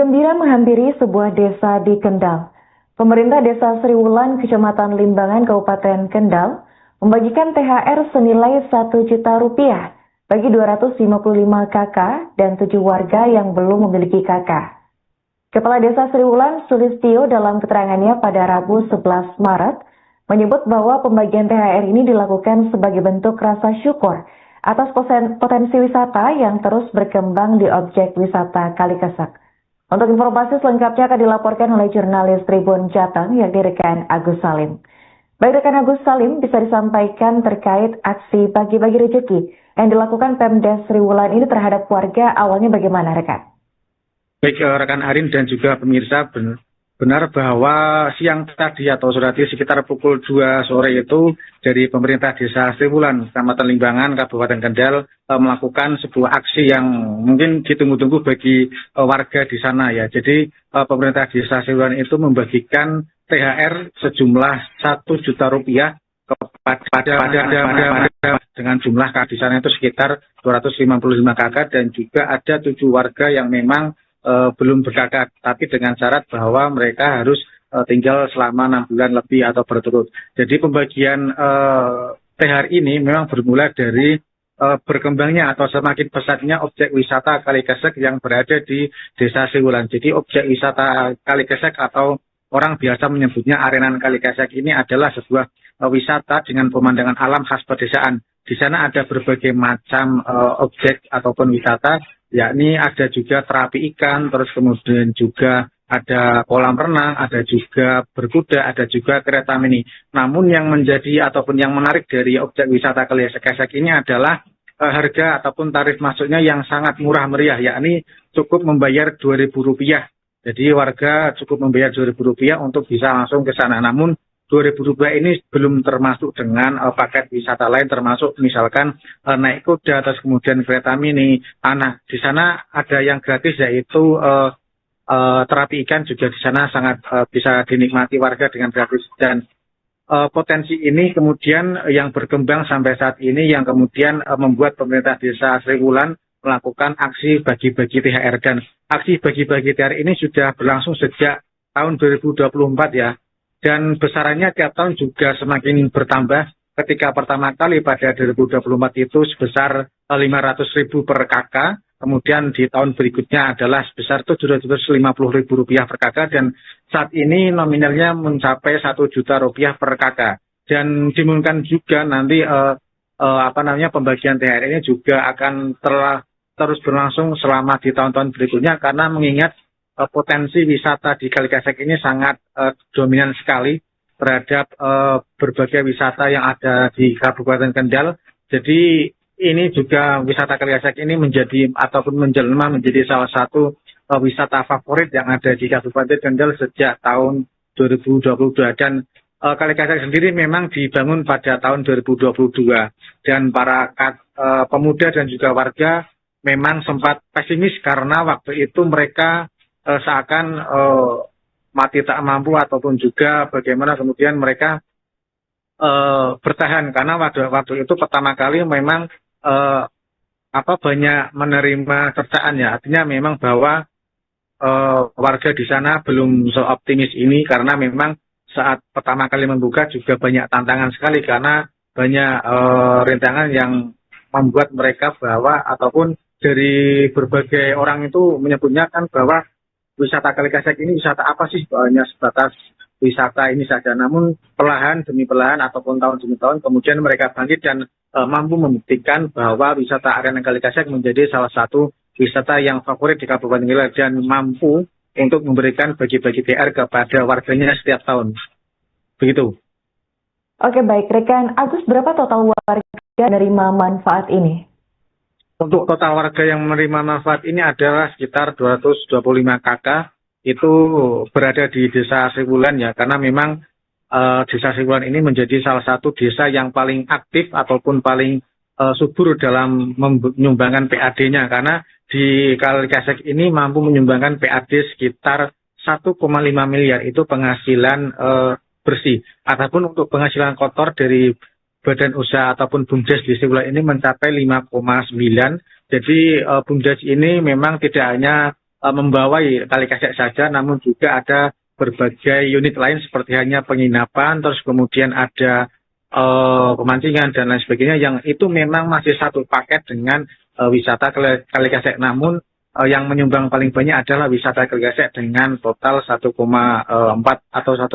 gembira menghampiri sebuah desa di Kendal. Pemerintah Desa Sriwulan, Kecamatan Limbangan, Kabupaten Kendal, membagikan THR senilai Rp1.000.000 bagi 255 kakak dan 7 warga yang belum memiliki kakak. Kepala Desa Sriwulan, Sulistio, dalam keterangannya pada Rabu 11 Maret, menyebut bahwa pembagian THR ini dilakukan sebagai bentuk rasa syukur atas potensi wisata yang terus berkembang di objek wisata Kalikesek. Untuk informasi selengkapnya akan dilaporkan oleh jurnalis Tribun Jateng, yakni rekan Agus Salim. Baik rekan Agus Salim, bisa disampaikan terkait aksi bagi-bagi rezeki yang dilakukan Pemda Sriwulan ini terhadap warga, awalnya bagaimana rekan? Baik rekan Arin dan juga pemirsa, benar bahwa siang tadi atau sore tadi sekitar pukul 2 sore itu dari pemerintah Desa Sriwulan, Kecamatan Limbangan, Kabupaten Kendal melakukan sebuah aksi yang mungkin ditunggu-tunggu bagi warga di sana ya. Jadi pemerintah Desa Sriwulan itu membagikan THR sejumlah Rp1.000.000 kepada dengan jumlah kakak di sana itu sekitar 255 kakak dan juga ada 7 warga yang memang belum berkakak, tapi dengan syarat bahwa mereka harus tinggal selama 6 bulan lebih atau berturut. Jadi pembagian THR ini memang bermula dari berkembangnya atau semakin pesatnya objek wisata Kalikesek yang berada di Desa Sriwulan. Jadi objek wisata Kalikesek atau orang biasa menyebutnya arenan Kalikesek ini adalah sebuah wisata dengan pemandangan alam khas pedesaan. Di sana ada berbagai macam objek ataupun wisata, yakni ada juga terapi ikan, terus kemudian juga ada kolam renang, ada juga berkuda, ada juga kereta mini. Namun yang menjadi ataupun yang menarik dari objek wisata Kalikesek ini adalah harga ataupun tarif masuknya yang sangat murah meriah, yakni cukup membayar Rp2.000. Jadi warga cukup membayar Rp2.000 untuk bisa langsung ke sana. Namun Rp2.000 ini belum termasuk dengan paket wisata lain, termasuk misalkan naik kuda, terus kemudian kereta mini. Nah, di sana ada yang gratis, yaitu terapi ikan juga di sana sangat bisa dinikmati warga dengan gratis. Dan potensi ini kemudian yang berkembang sampai saat ini yang kemudian membuat pemerintah Desa Sriwulan melakukan aksi bagi-bagi THR. Dan aksi bagi-bagi THR ini sudah berlangsung sejak tahun 2024 ya. Dan besarannya tiap tahun juga semakin bertambah. Ketika pertama kali pada 2024 itu sebesar Rp500.000 per kakak. Kemudian di tahun berikutnya adalah sebesar Rp750.000 per kakak. Dan saat ini nominalnya mencapai Rp1.000.000 per kakak. Dan dimungkinkan juga nanti pembagian THR ini juga akan terus berlangsung selama di tahun-tahun berikutnya, karena mengingat potensi wisata di Kalikesek ini sangat dominan sekali terhadap berbagai wisata yang ada di Kabupaten Kendal. Jadi ini juga wisata Kalikesek ini menjadi ataupun menjelma menjadi salah satu wisata favorit yang ada di Kabupaten Kendal sejak tahun 2022. Dan Kalikesek sendiri memang dibangun pada tahun 2022 dan para pemuda dan juga warga memang sempat pesimis karena waktu itu mereka seakan mati tak mampu, ataupun juga bagaimana kemudian mereka bertahan karena waktu itu pertama kali memang banyak menerima cercaan ya, artinya memang bahwa warga di sana belum seoptimis ini karena memang saat pertama kali membuka juga banyak tantangan sekali karena banyak rintangan yang membuat mereka bahwa ataupun dari berbagai orang itu menyebutnya kan bahwa wisata Kalikesek ini wisata apa sih? Hanya sebatas wisata ini saja. Namun perlahan demi perlahan ataupun tahun demi tahun kemudian mereka bangkit dan mampu membuktikan bahwa wisata arena Kalikesek menjadi salah satu wisata yang favorit di Kabupaten Kendal dan mampu untuk memberikan bagi-bagi THR kepada warganya setiap tahun. Begitu. Oke, baik. Rekan Agus, berapa total warga menerima manfaat ini? Untuk total warga yang menerima manfaat ini adalah sekitar 225 kakak, itu berada di Desa Sriwulan ya, karena memang Desa Sriwulan ini menjadi salah satu desa yang paling aktif ataupun paling subur dalam menyumbangkan PAD-nya, karena di Kalikesek ini mampu menyumbangkan PAD sekitar 1,5 miliar itu penghasilan bersih. Adapun untuk penghasilan kotor dari badan usaha ataupun BUMDes di Sriwulan ini mencapai 5,9. Jadi BUMDes ini memang tidak hanya membawai Kalikesek saja, namun juga ada berbagai unit lain seperti hanya penginapan, terus kemudian ada pemancingan dan lain sebagainya yang itu memang masih satu paket dengan wisata Kalikesek. Namun yang menyumbang paling banyak adalah wisata Kalikesek dengan total 1,4 atau 1,5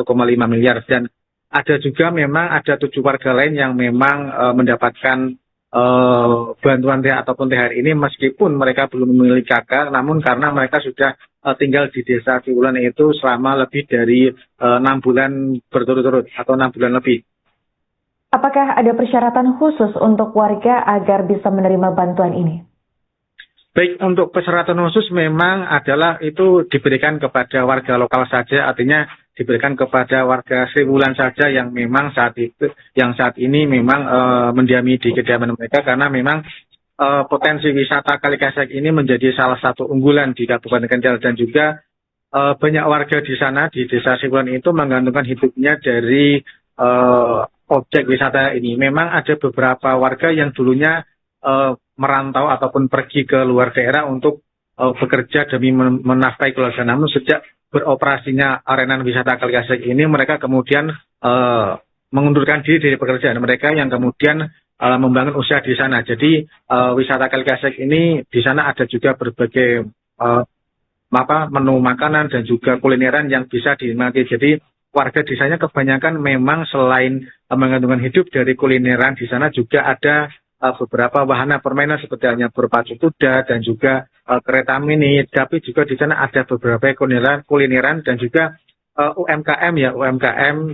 miliar. Dan ada juga memang ada 7 warga lain yang memang mendapatkan bantuan ataupun THR ini meskipun mereka belum memiliki KK, namun karena mereka sudah tinggal di desa Sriwulan itu selama lebih dari 6 bulan berturut-turut atau 6 bulan lebih. Apakah ada persyaratan khusus untuk warga agar bisa menerima bantuan ini? Baik, untuk persyaratan khusus memang adalah itu diberikan kepada warga lokal saja, artinya diberikan kepada warga Sriwulan saja yang memang saat ini memang mendiami di kediaman mereka, karena memang potensi wisata Kalikesek ini menjadi salah satu unggulan di Kabupaten Kendal, dan juga banyak warga di sana di desa Sriwulan itu menggantungkan hidupnya dari objek wisata ini. Memang ada beberapa warga yang dulunya merantau ataupun pergi ke luar daerah untuk bekerja demi menafkahi keluarga. Namun sejak beroperasinya arena wisata Kalikesek ini, mereka kemudian mengundurkan diri dari pekerjaan mereka yang kemudian membangun usaha di sana. Jadi wisata Kalikesek ini di sana ada juga berbagai menu makanan dan juga kulineran yang bisa dinikmati. Jadi warga di sana kebanyakan memang selain menggantungkan hidup dari kulineran, di sana juga ada beberapa wahana permainan seperti hanya berpacu kuda dan juga kereta mini, tapi juga di sana ada beberapa kulineran dan juga UMKM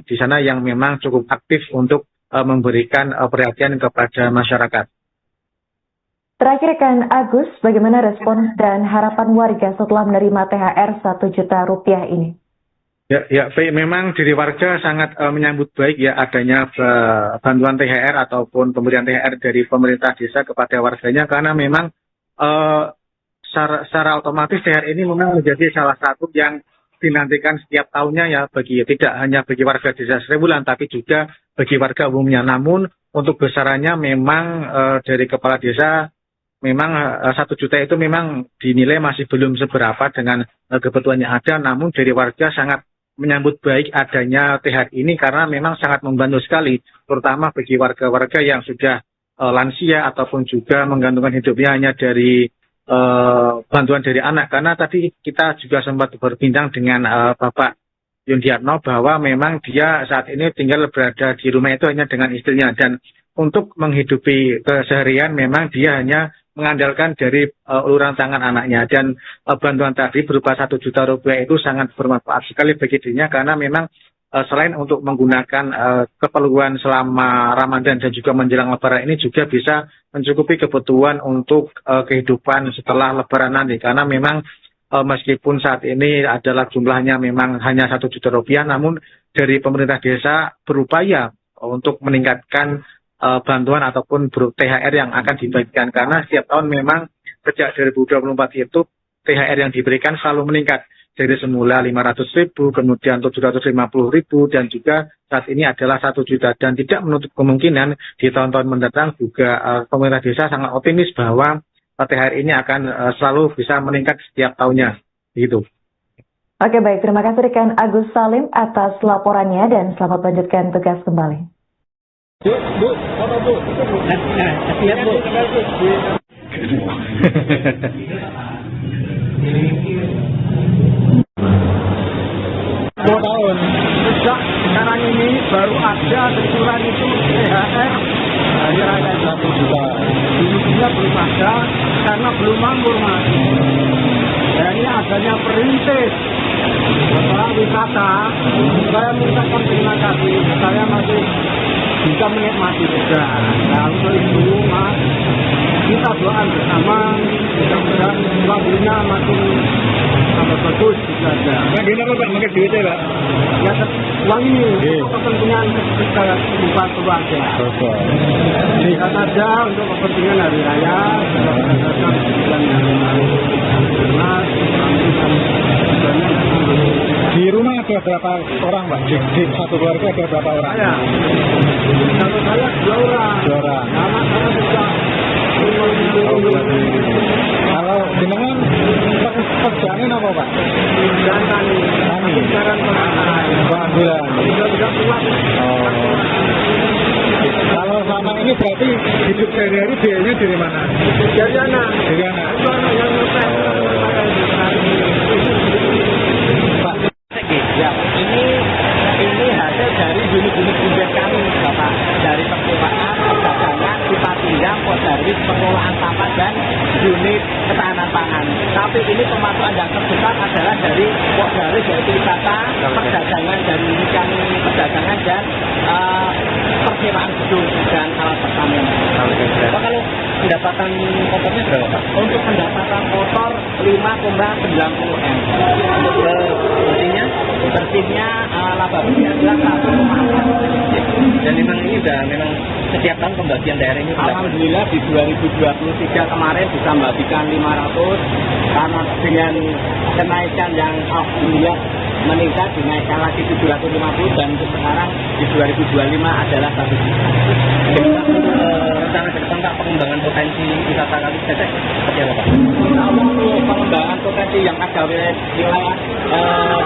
di sana yang memang cukup aktif untuk memberikan perhatian kepada masyarakat. Terakhir kan Agus, bagaimana respon dan harapan warga setelah menerima THR 1 juta rupiah ini? Ya, baik, memang dari warga sangat menyambut baik ya adanya bantuan THR ataupun pemberian THR dari pemerintah desa kepada warganya, karena memang secara otomatis THR ini memang menjadi salah satu yang dinantikan setiap tahunnya ya, tidak hanya bagi warga desa Sriwulan tapi juga bagi warga umumnya. Namun untuk besarannya memang dari kepala desa memang 1 juta itu memang dinilai masih belum seberapa dengan kebutuhan yang ada, namun dari warga sangat menyambut baik adanya THR ini karena memang sangat membantu sekali, terutama bagi warga-warga yang sudah lansia ataupun juga menggantungkan hidupnya hanya dari bantuan dari anak. Karena tadi kita juga sempat berbincang dengan Bapak Yundiatno bahwa memang dia saat ini tinggal berada di rumah itu hanya dengan istrinya, dan untuk menghidupi keseharian memang dia hanya mengandalkan dari uluran tangan anaknya, dan bantuan tadi berupa 1 juta rupiah itu sangat bermanfaat sekali bagi dirinya, karena memang selain untuk menggunakan keperluan selama Ramadan dan juga menjelang Lebaran ini juga bisa mencukupi kebutuhan untuk kehidupan setelah Lebaran nanti, karena memang meskipun saat ini adalah jumlahnya memang hanya 1 juta rupiah, namun dari pemerintah desa berupaya untuk meningkatkan bantuan ataupun THR yang akan dibagikan, karena setiap tahun memang sejak 2024 itu THR yang diberikan selalu meningkat dari semula 500.000, kemudian 750.000, dan juga saat ini adalah 1 juta, dan tidak menutup kemungkinan di tahun-tahun mendatang juga pemerintah desa sangat optimis bahwa THR ini akan selalu bisa meningkat setiap tahunnya, gitu. Oke, baik, terima kasih rekan Agus Salim atas laporannya dan selamat melanjutkan tugas kembali. Bu, foto Bu. Siap Bu. 2 tahun. Sejak sekarang ini baru ada tersuran itu THR hari raya 1 juta. Dulunya belum ada karena belum mampu Mas. Dan ini adanya perintis setelah wisata. Saya mengucapkan terima kasih. Saya masih bisa menikmati juga. Nah, untuk itu Mas, kita doakan bersama, mudah-mudahan wanginya makin bagus juga ada. Bagaimana Pak, pakai duitnya Pak? Ya, wangi untuk kepentingan keluarga. Bisa saja untuk kepentingan hari raya, Di rumah ada berapa orang Pak? Di satu keluarga ada berapa orang? Ya, satu saya 2 orang. 2 orang. Anak saya juga. Kalau jenengan pekerjaannya ini berarti Hidup sehari-hari biayanya dari mana? dari anak. Dari anak. Itu anak yang ngepet. Pak, ya, ini hasil dari unit-unit budget kami, Bapak, dari percobaan, perdagangan, pipa pindang, podaris, pengelolaan sampah dan unit ketahanan pangan. Tapi ini pemasukan yang terbesar adalah dari podaris, yaitu wisata, perdagangan dari unit kami, perdagangan dan persewaan gedung dan alat pertanian. Pak, kalau pendapatan kotornya berapa, Pak? Untuk pendapatan kotor 5,90 M. Bersihnya? Bersihnya laba bersih adalah 1,4. Dan memang ini udah memang setiap tahun pembagian daerah ini berlaku. Alhamdulillah di 2023 kemarin bisa membagikan 500 karena dengan kenaikan yang alhamdulillah meningkat dinaikkan lagi 750 dan untuk sekarang di 2025 adalah 1 juta. Rencana ke depan, Pak, pengembangan potensi wisata kali Cecek seperti apa, Pak? Untuk pengembangan potensi yang ada wilayah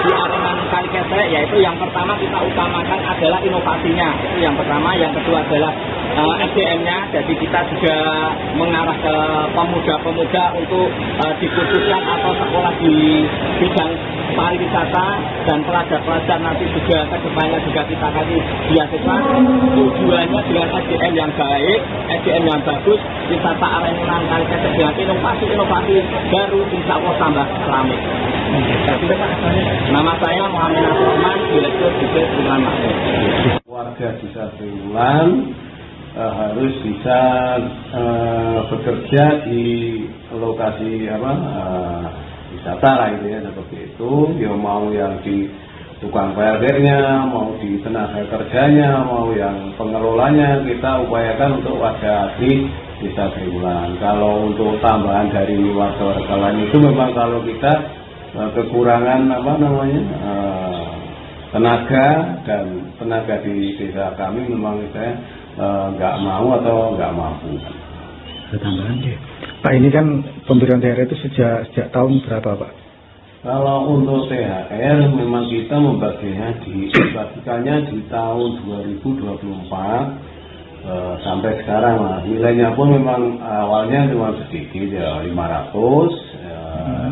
di Areman Kali Cecek, yaitu yang pertama kita utamakan adalah inovasinya, itu yang pertama. Yang kedua adalah SDM-nya, jadi kita juga mengarah ke pemuda-pemuda untuk dikhususkan atau sekolah di bidang pariwisata dan pelajar-pelajar nanti juga kedepannya juga kita kasih beasiswa. Tujuannya dengan SDM yang baik, SDM yang bagus, wisata Areman Kali Cecek dengan inovasi baru, insya Allah tambah ramai. Nama saya Muhammad Rahman, Direktur Dinas Lingkungan Makmur. Warga Desa Triwulan harus bisa bekerja di lokasi wisata lah itu ya, seperti itu. Ya mau yang di tukang PLD-nya, mau di tenaga kerjanya, mau yang pengelolanya, kita upayakan untuk warga di Desa Triwulan. Kalau untuk tambahan dari warga-warga lain itu memang kalau kita kekurangan tenaga dan tenaga di desa kami memang saya nggak mau atau nggak mampu. Tambahan deh. Pak, ini kan pemberian THR itu sejak tahun berapa, Pak? Kalau untuk THR memang kita membagikannya di tahun 2024 sampai sekarang lah. Nilainya pun memang awalnya cuma sedikit ya, 500.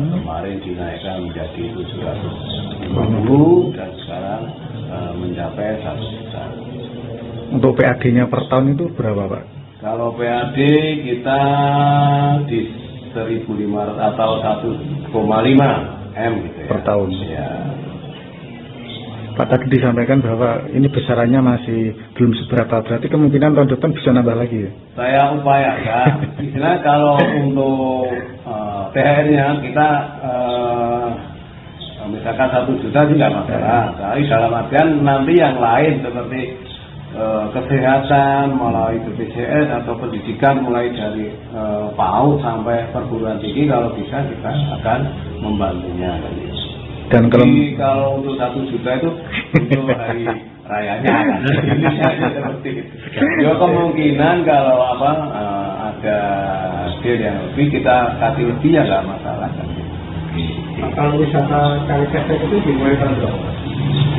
Kemarin dinaikkan menjadi 750 dan sekarang mencapai 1 juta. Untuk PAD-nya per tahun itu berapa, Pak? Kalau PAD kita di 1.500 atau 1,5 M gitu ya. Per tahun. Ya. Pak, tadi disampaikan bahwa ini besarannya masih belum seberapa, berarti kemungkinan tahun depan bisa nambah lagi ya? Saya upayakan, karena kalau untuk THR-nya kita misalkan 1 juta sih nggak masalah, tapi dalam artian nanti yang lain seperti kesehatan melalui BPJS atau pendidikan mulai dari PAUD sampai perguruan tinggi, kalau bisa kita akan membantunya. Dan kalau untuk 1 juta itu untuk hari rayanya kan seperti itu. Ya kemungkinan kalau ada hasil yang lebih kita kasih lebih ya nggak masalah kan. kalau wisata Kali Cecek itu dimulai tahun berapa?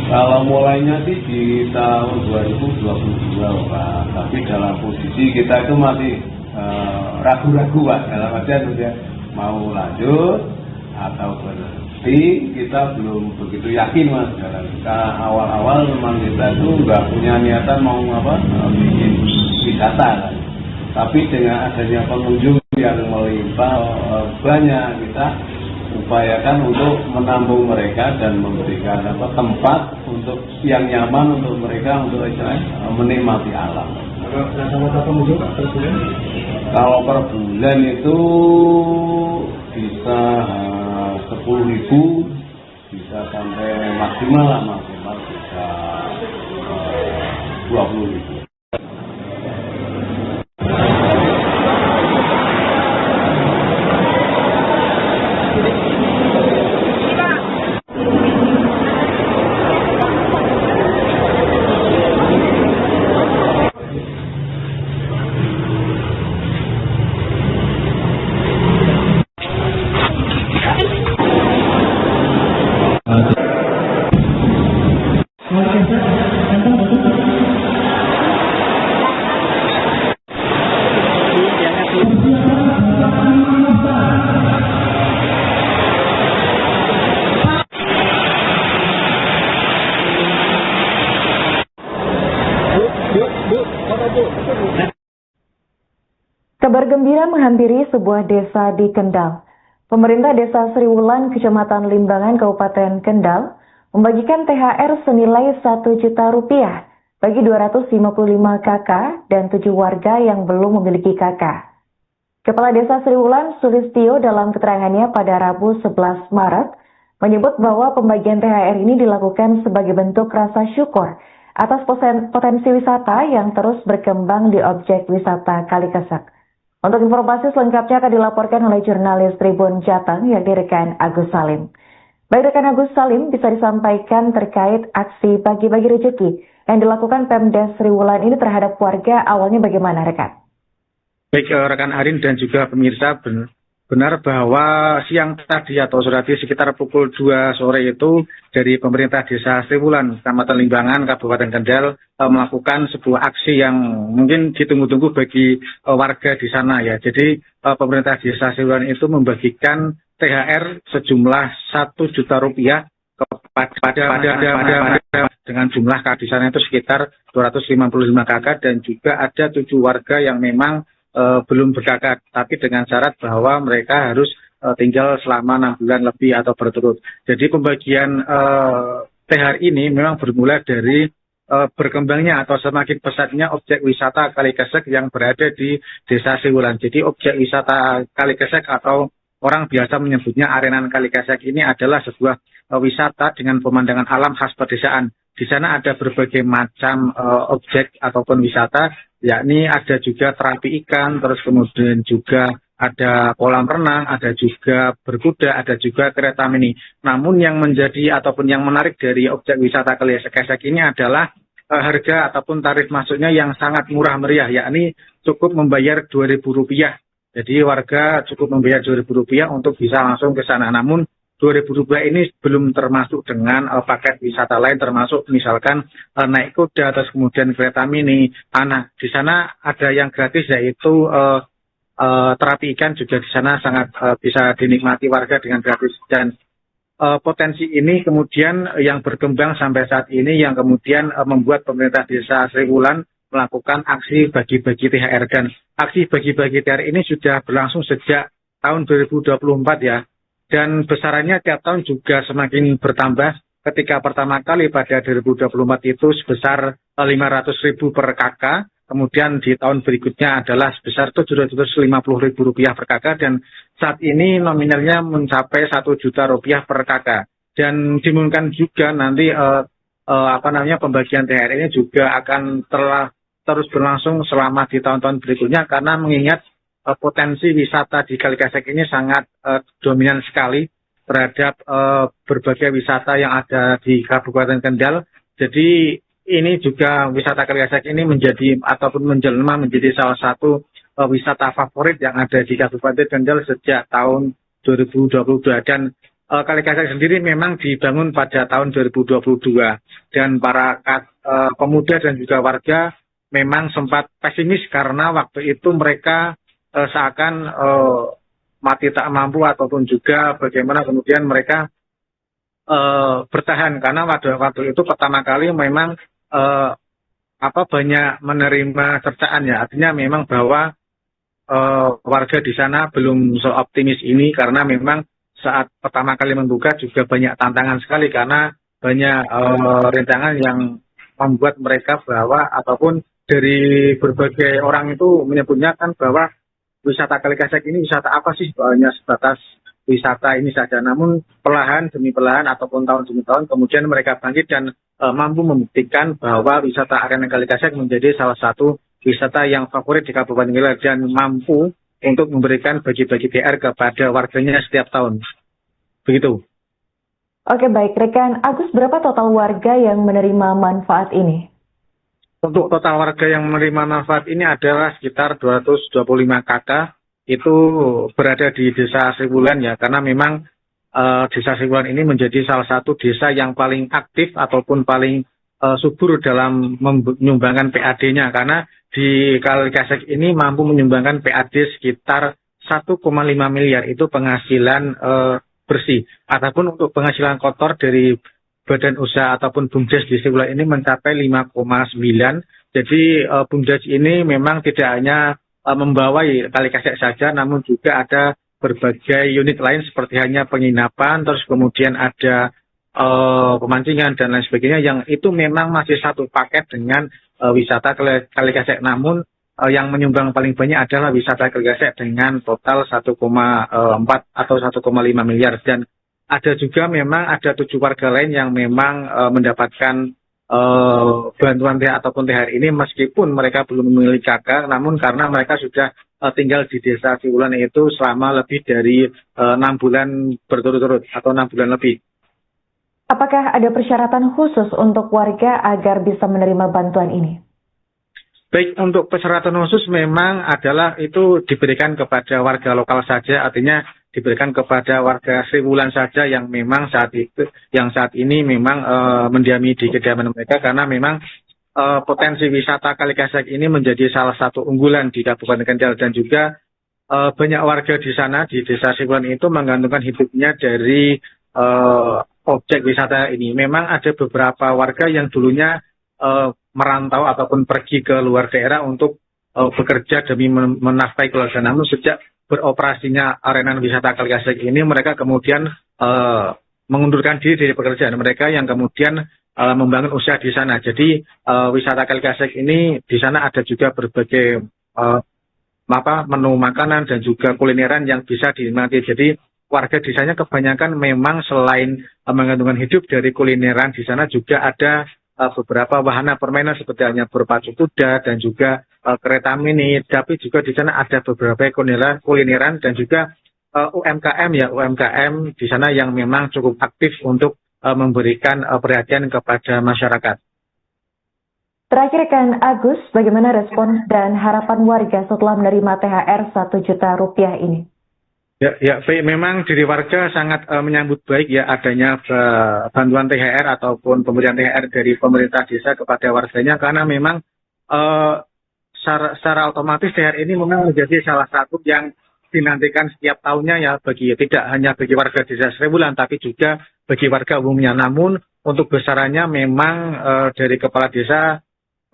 Kalau mulainya sih di tahun 2022 Pak, tapi dalam posisi kita itu masih ragu-ragu Pak, dalam artian udah mau lanjut atau berhenti, kita belum begitu yakin Mas. Karena awal-awal memang kita itu nggak punya niatan mau bikin wisata kan. Tapi dengan adanya pengunjung yang melimpah banyak, kita upayakan untuk menampung mereka dan memberikan tempat untuk yang nyaman untuk mereka untuk menikmati alam. Rata-rata pengunjung Pak per bulan? Kalau per bulan itu bisa 10.000, bisa sampai maksimal bisa 20.000. Kabar gembira menghampiri sebuah desa di Kendal. Pemerintah Desa Sriwulan, Kecamatan Limbangan, Kabupaten Kendal, membagikan THR senilai 1 juta rupiah bagi 255 KK dan 7 warga yang belum memiliki KK. Kepala Desa Sriwulan, Sulistio, dalam keterangannya pada Rabu 11 Maret, menyebut bahwa pembagian THR ini dilakukan sebagai bentuk rasa syukur atas potensi wisata yang terus berkembang di objek wisata Kalikesek. Untuk informasi selengkapnya akan dilaporkan oleh jurnalis Tribun Jateng yang rekan Agus Salim. Baik rekan Agus Salim, bisa disampaikan terkait aksi bagi-bagi rezeki yang dilakukan Pemdes Sriwulan ini terhadap warga, awalnya bagaimana rekan? Baik rekan Arin dan juga pemirsa, benar bahwa siang tadi atau sore tadi sekitar pukul 2 sore itu dari pemerintah Desa Sriwulan, Kecamatan Limbangan, Kabupaten Kendal melakukan sebuah aksi yang mungkin ditunggu-tunggu bagi warga di sana ya. Jadi pemerintah Desa Sriwulan itu membagikan THR sejumlah 1 juta rupiah kepada dengan jumlah KK di sana itu sekitar 255 KK dan juga ada 7 warga yang memang belum berkakak, tapi dengan syarat bahwa mereka harus tinggal selama 6 bulan lebih atau berturut. Jadi pembagian THR ini memang bermula dari berkembangnya atau semakin pesatnya objek wisata Kalikesek yang berada di Desa Sriwulan. Jadi objek wisata Kalikesek atau orang biasa menyebutnya Arenan Kalikesek ini adalah sebuah wisata dengan pemandangan alam khas pedesaan. Di sana ada berbagai macam objek ataupun wisata, yakni ada juga terapi ikan, terus kemudian juga ada kolam renang, ada juga berkuda, ada juga kereta mini. Namun yang menjadi ataupun yang menarik dari objek wisata Kalikesek ini adalah harga ataupun tarif masuknya yang sangat murah meriah, yakni cukup membayar Rp2.000. Jadi warga cukup membayar Rp2.000 untuk bisa langsung ke sana. Namun Rp2.000 ini belum termasuk dengan paket wisata lain, termasuk misalkan naik kuda, terus kemudian kereta mini. Nah, di sana ada yang gratis yaitu terapi ikan juga di sana sangat bisa dinikmati warga dengan gratis. Dan potensi ini kemudian yang berkembang sampai saat ini yang kemudian membuat pemerintah Desa Sriwulan melakukan aksi bagi-bagi THR. Dan aksi bagi-bagi THR ini sudah berlangsung sejak tahun 2024 ya. Dan besarannya tiap tahun juga semakin bertambah. Ketika pertama kali pada 2024 itu sebesar 500.000 per KK. Kemudian di tahun berikutnya adalah sebesar Rp750.000 per KK. Dan saat ini nominalnya mencapai Rp1 juta per KK. Dan dimungkinkan juga nanti pembagian THR ini juga akan terus berlangsung selama di tahun-tahun berikutnya, karena mengingat potensi wisata di Kalikesek ini sangat dominan sekali terhadap berbagai wisata yang ada di Kabupaten Kendal. Jadi ini juga wisata Kalikesek ini menjadi ataupun menjelma menjadi salah satu wisata favorit yang ada di Kabupaten Kendal sejak tahun 2022. Dan Kalikesek sendiri memang dibangun pada tahun 2022 dan para pemuda dan juga warga memang sempat pesimis karena waktu itu mereka seakan mati tak mampu ataupun juga bagaimana kemudian mereka bertahan karena waktu itu pertama kali memang banyak menerima cercaan ya, artinya memang bahwa warga di sana belum seoptimis ini karena memang saat pertama kali membuka juga banyak tantangan sekali karena banyak rintangan yang membuat mereka bahwa ataupun dari berbagai orang itu menyebutnya kan bahwa wisata Kalikesek ini wisata apa sih? Hanya sebatas wisata ini saja. Namun perlahan demi perlahan ataupun tahun demi tahun kemudian mereka bangkit dan mampu membuktikan bahwa wisata Arena Kalikesek menjadi salah satu wisata yang favorit di Kabupaten Kendal dan mampu untuk memberikan bagi-bagi THR kepada warganya setiap tahun. Begitu. Oke, baik. Rekan Agus, berapa total warga yang menerima manfaat ini? Untuk total warga yang menerima manfaat ini adalah sekitar 225 KK, itu berada di Desa Sriwulan ya, karena memang Desa Sriwulan ini menjadi salah satu desa yang paling aktif ataupun paling subur dalam menyumbangkan PAD-nya, karena di Kalikesek ini mampu menyumbangkan PAD sekitar 1,5 miliar itu penghasilan bersih. Ataupun untuk penghasilan kotor dari badan usaha ataupun BUMDes di Sriwulan ini mencapai 5,9 Jadi BUMDes ini memang tidak hanya membawai Kali Kesek saja, namun juga ada berbagai unit lain seperti hanya penginapan, terus kemudian ada pemancingan dan lain sebagainya, yang itu memang masih satu paket dengan wisata Kali Kesek. Namun yang menyumbang paling banyak adalah wisata Kali Kesek dengan total 1,4 atau 1,5 miliar. Dan ada juga memang ada 7 warga lain yang memang mendapatkan bantuan THR ataupun THR ini meskipun mereka belum memiliki KK, namun karena mereka sudah tinggal di desa Siwulan itu selama lebih dari 6 bulan berturut-turut atau 6 bulan lebih. Apakah ada persyaratan khusus untuk warga agar bisa menerima bantuan ini? Baik, untuk persyaratan khusus memang adalah itu diberikan kepada warga lokal saja, artinya diberikan kepada warga Siwulan saja yang memang saat ini memang mendiami di kediaman mereka, karena memang potensi wisata Kali Kesek ini menjadi salah satu unggulan di Kabupaten Kendal, dan juga banyak warga di sana di desa Siwulan itu menggantungkan hidupnya dari objek wisata ini. Memang ada beberapa warga yang dulunya merantau ataupun pergi ke luar daerah untuk bekerja demi menafkahi keluarga, namun sejak beroperasinya arena wisata Kali Kesek ini, mereka kemudian mengundurkan diri dari pekerjaan mereka yang kemudian membangun usaha di sana. Jadi wisata Kali Kesek ini di sana ada juga berbagai menu makanan dan juga kulineran yang bisa dinikmati. Jadi warga di sana kebanyakan memang selain menggantungkan hidup dari kulineran, di sana juga ada beberapa wahana permainan seperti hanya berpacu kuda dan juga kereta mini, tapi juga di sana ada beberapa kulineran dan juga UMKM di sana yang memang cukup aktif untuk memberikan perhatian kepada masyarakat. Terakhir kan Agus, bagaimana respon dan harapan warga setelah menerima THR 1 juta rupiah ini? Ya, baik, memang dari warga sangat menyambut baik ya adanya bantuan THR ataupun pemberian THR dari pemerintah desa kepada warganya, karena memang secara otomatis THR ini memang menjadi salah satu yang dinantikan setiap tahunnya ya, tidak hanya bagi warga desa Siwulan tapi juga bagi warga umumnya. Namun untuk besarannya memang dari kepala desa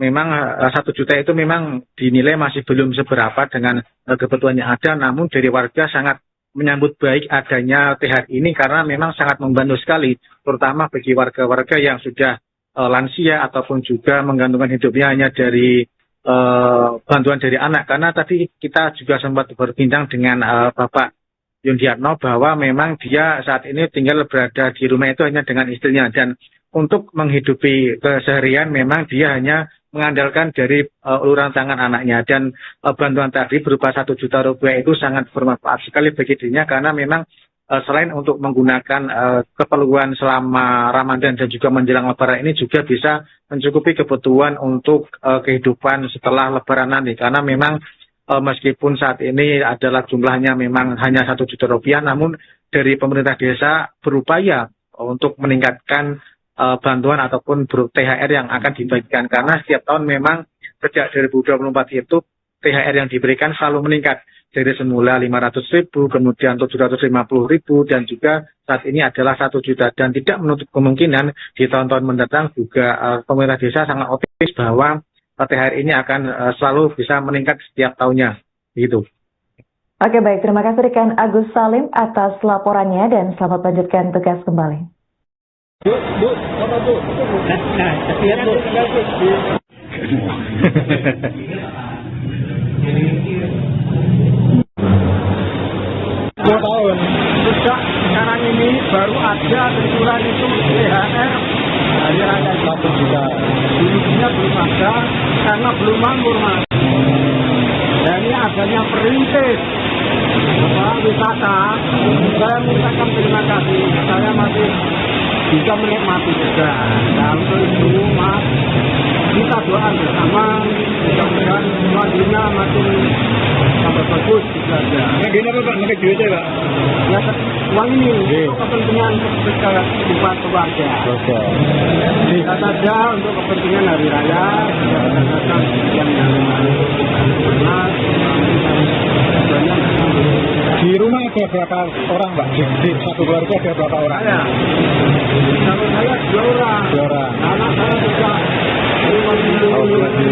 memang 1 juta itu memang dinilai masih belum seberapa dengan kebutuhan yang ada, namun dari warga sangat menyambut baik adanya THR ini karena memang sangat membantu sekali, terutama bagi warga-warga yang sudah lansia ataupun juga menggantungkan hidupnya hanya dari bantuan dari anak. Karena tadi kita juga sempat berbincang dengan Bapak Yundiatno bahwa memang dia saat ini tinggal berada di rumah itu hanya dengan istrinya, dan untuk menghidupi keseharian memang dia hanya mengandalkan dari uluran tangan anaknya, dan bantuan tadi berupa 1 juta rupiah itu sangat bermanfaat sekali bagi dirinya, karena memang selain untuk menggunakan keperluan selama Ramadan dan juga menjelang Lebaran ini juga bisa mencukupi kebutuhan untuk kehidupan setelah Lebaran nanti, karena memang meskipun saat ini adalah jumlahnya memang hanya 1 juta rupiah, namun dari pemerintah desa berupaya untuk meningkatkan bantuan ataupun THR yang akan dibagikan, karena setiap tahun memang sejak 2024 itu THR yang diberikan selalu meningkat dari semula 500.000, kemudian 750.000, dan juga saat ini adalah 1 juta, dan tidak menutup kemungkinan di tahun-tahun mendatang juga pemerintah desa sangat optimis bahwa THR ini akan selalu bisa meningkat setiap tahunnya, gitu. Oke, baik, terima kasih rekan Agus Salim atas laporannya dan selamat lanjutkan tugas kembali. Bu, apa Bu? Kasihan Bu. 2 tahun. Sejak sekarang ini baru ada tersurat itu THR dari rakyat 1 juta. Dulunya belum ada karena belum makmur, Mas. Dan ini adanya perintis wisata. Saya mengucapkan terima kasih. Saya masih bisa menikmati juga. Nah, untuk itu, Mas, kita doa bersama, mudah-mudahan selanjutnya makin tambah bagus juga ada. Gini apa Pak? Pakai duit ya Pak? Ya, uang ini untuk kepentingan kehidupan keluarga. Oke. Bisa saja untuk kepentingan hari raya, yang Di rumah ada berapa orang Pak? Di satu keluarga ada berapa orang? Kalau saya 2 orang. 2 orang. Anak saya juga 50. Oh, berarti.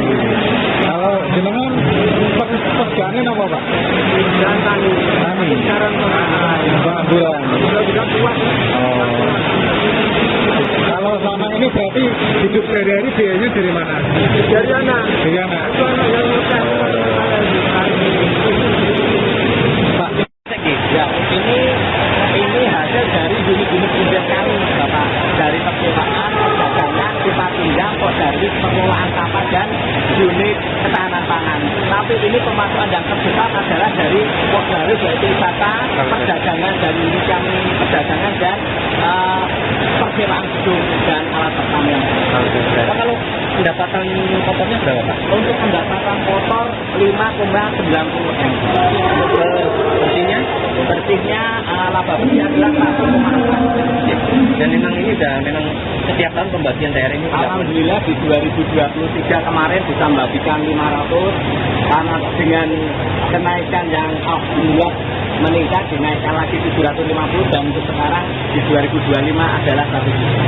Kalau jenengan pekerjaannya apa Pak? Dan tani. Sekarang Pengangguran. sudah kuat. Oh. Kalau selama ini berarti hidup sehari-hari biayanya dari mana? Dari anak. Dari anak. Itu anak yang ngecek. Pak, Ya, ini hasil dari unit-unit kemudian kami, Bapak, dari percetakan, perdagangan, sifat pinjam, dari pengelolaan sampah dan unit ketahanan pangan. Tapi ini pemasukan yang terbesar adalah dari Pokdaris, yaitu wisata, perdagangan dan unit kami, perdagangan dan persewaan gedung dan alat pertanian. Pak, kalau pendapatan kotornya berapa Pak? Untuk pendapatan kotor 5,90 M. Bersihnya laba bersih adalah 1,4. Dan memang ini memang setiap tahun pembagian daerah ini Alhamdulillah di 2023 kemarin bisa membagikan 500 karena dengan kenaikan yang alhamdulillah meningkat dinaikkan lagi 750 dan untuk sekarang di 2025 adalah 1 juta.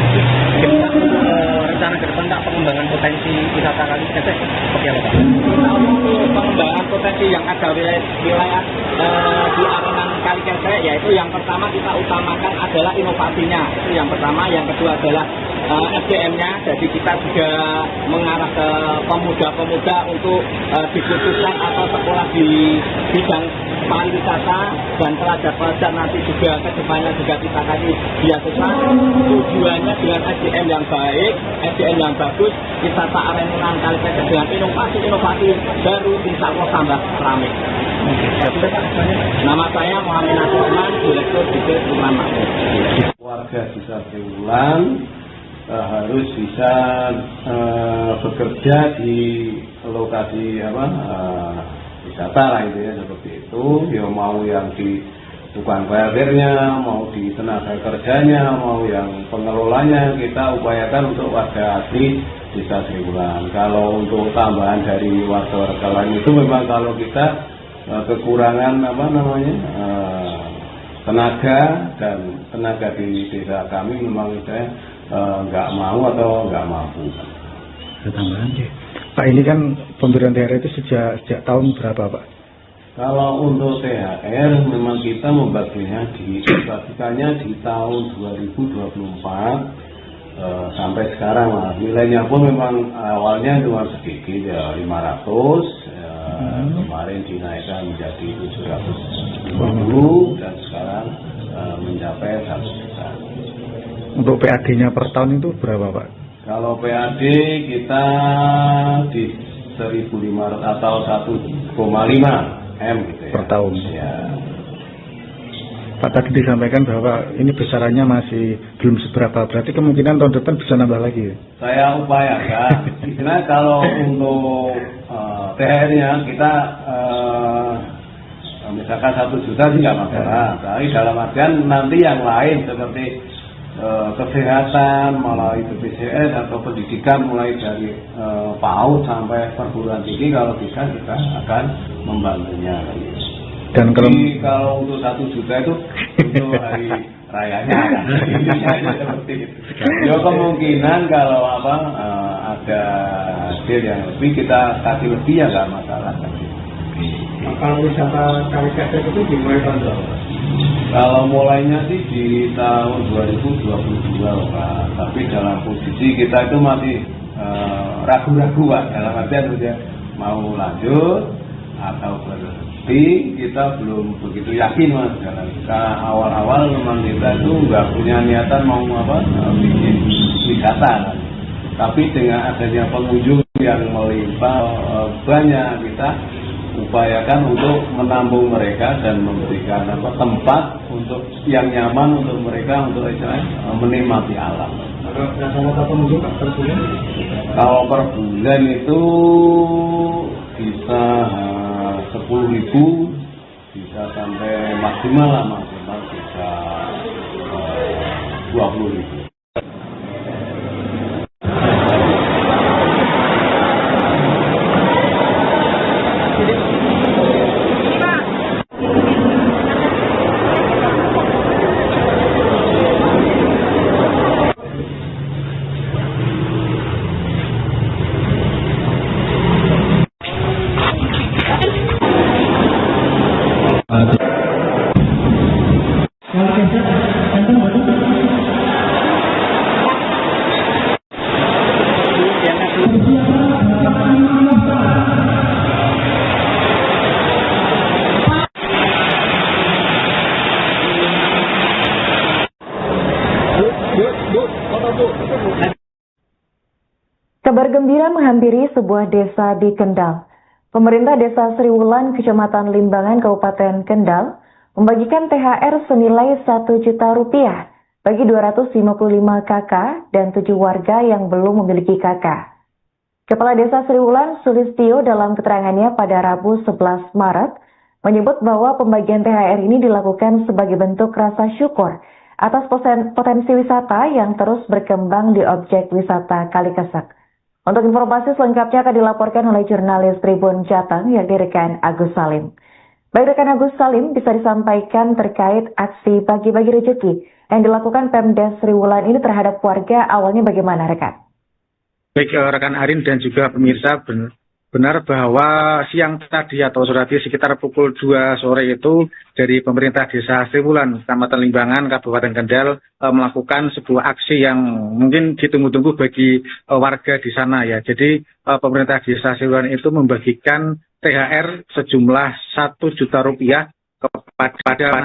Rencana ke depan Pak, pengembangan potensi wisata kali Ketek seperti apa Pak? Untuk pengembangan potensi yang ada wilayah di arenan Kali Ketek, yaitu yang pertama kita utamakan adalah inovasinya, itu yang pertama. Yang kedua adalah SDM-nya, jadi kita juga mengarah ke pemuda-pemuda untuk dikhususkan atau sekolah di bidang pariwisata dan pelajar-pelajar nanti juga kedepannya juga kita kasih beasiswa. Tujuannya dengan SDM yang baik, SDM yang bagus, wisata arenan Kali Ketek dengan inovasi-inovasi baru, insya Allah tambah ramai. Nama saya Muhammad Nasrullah, Direktur Bisnis Rumahan Makmur. Warga Desa Triwulan harus bisa bekerja di lokasi wisata lah itu ya, seperti itu. Ya mau yang di tukang parkirnya, mau di tenaga kerjanya, mau yang pengelolanya, kita upayakan untuk warga asli Desa Triwulan. Kalau untuk tambahan dari warga-warga lain itu memang kalau kita kekurangan tenaga dan tenaga di desa kami memang saya nggak mau atau nggak mampu. tambahan sih. Pak, ini kan pemberian THR itu sejak tahun berapa Pak? Kalau untuk THR memang kita membaginya dibagikannya di tahun 2024 sampai sekarang lah. Nilainya pun memang awalnya cuma sedikit ya 500. Kemarin dinaikkan menjadi 750 dan sekarang mencapai 1 juta. Untuk PAD-nya per tahun itu berapa Pak? Kalau PAD kita di 1.500 atau 1,5 M gitu ya. Per tahun. Ya. Pak, tadi disampaikan bahwa ini besarannya masih belum seberapa, berarti kemungkinan tahun depan bisa nambah lagi. Saya upayakan. Karena kalau untuk THR-nya kita misalkan 1 juta sih nggak masalah. Tapi dalam artian nanti yang lain seperti kesehatan, mulai BPJS atau pendidikan mulai dari PAUD sampai perguruan tinggi, kalau bisa kita akan membantunya. Dan kalau untuk 1 juta itu untuk hari rayanya kan. Seperti itu. Ya kemungkinan kalau ada hasil yang lebih kita kasih lebih ya nggak masalah. Kalau wisata Kali Ketek itu dimulai tahun berapa? Kalau mulainya sih di tahun 2022 Pak. Tapi dalam posisi kita itu masih ragu-ragu Pak. Dalam artian sudah mau lanjut atau berhenti, kita belum begitu yakin Mas. Karena kita awal-awal memang kita itu nggak punya niatan mau bikin wisata. Tapi dengan adanya pengunjung yang melimpah banyak, kita upayakan untuk menampung mereka dan memberikan tempat untuk yang nyaman untuk mereka untuk menikmati alam. Kalau per bulan itu bisa 10.000, bisa sampai maksimal bisa 20.000. Kabar gembira menghampiri sebuah desa di Kendal. Pemerintah Desa Sri Wulan, Kecamatan Limbangan, Kabupaten Kendal, membagikan THR senilai 1 juta rupiah bagi 255 KK dan 7 warga yang belum memiliki KK. Kepala Desa Sri Wulan, Sulistio, dalam keterangannya pada Rabu 11 Maret, menyebut bahwa pembagian THR ini dilakukan sebagai bentuk rasa syukur atas potensi wisata yang terus berkembang di objek wisata Kalikesek. Untuk informasi selengkapnya akan dilaporkan oleh jurnalis Tribun Jateng, yakni rekan Agus Salim. Baik rekan Agus Salim, bisa disampaikan terkait aksi bagi-bagi rezeki yang dilakukan Pemda Sri Wulan ini terhadap warga, awalnya bagaimana rekan? Baik rekan Arin dan juga pemirsa, benar bahwa siang tadi atau sore tadi sekitar pukul 2 sore itu dari pemerintah Desa Sri Wulan, Kecamatan Limbangan, Kabupaten Kendal melakukan sebuah aksi yang mungkin ditunggu-tunggu bagi warga di sana ya. Jadi pemerintah Desa Sri Wulan itu membagikan THR sejumlah 1 juta rupiah kepada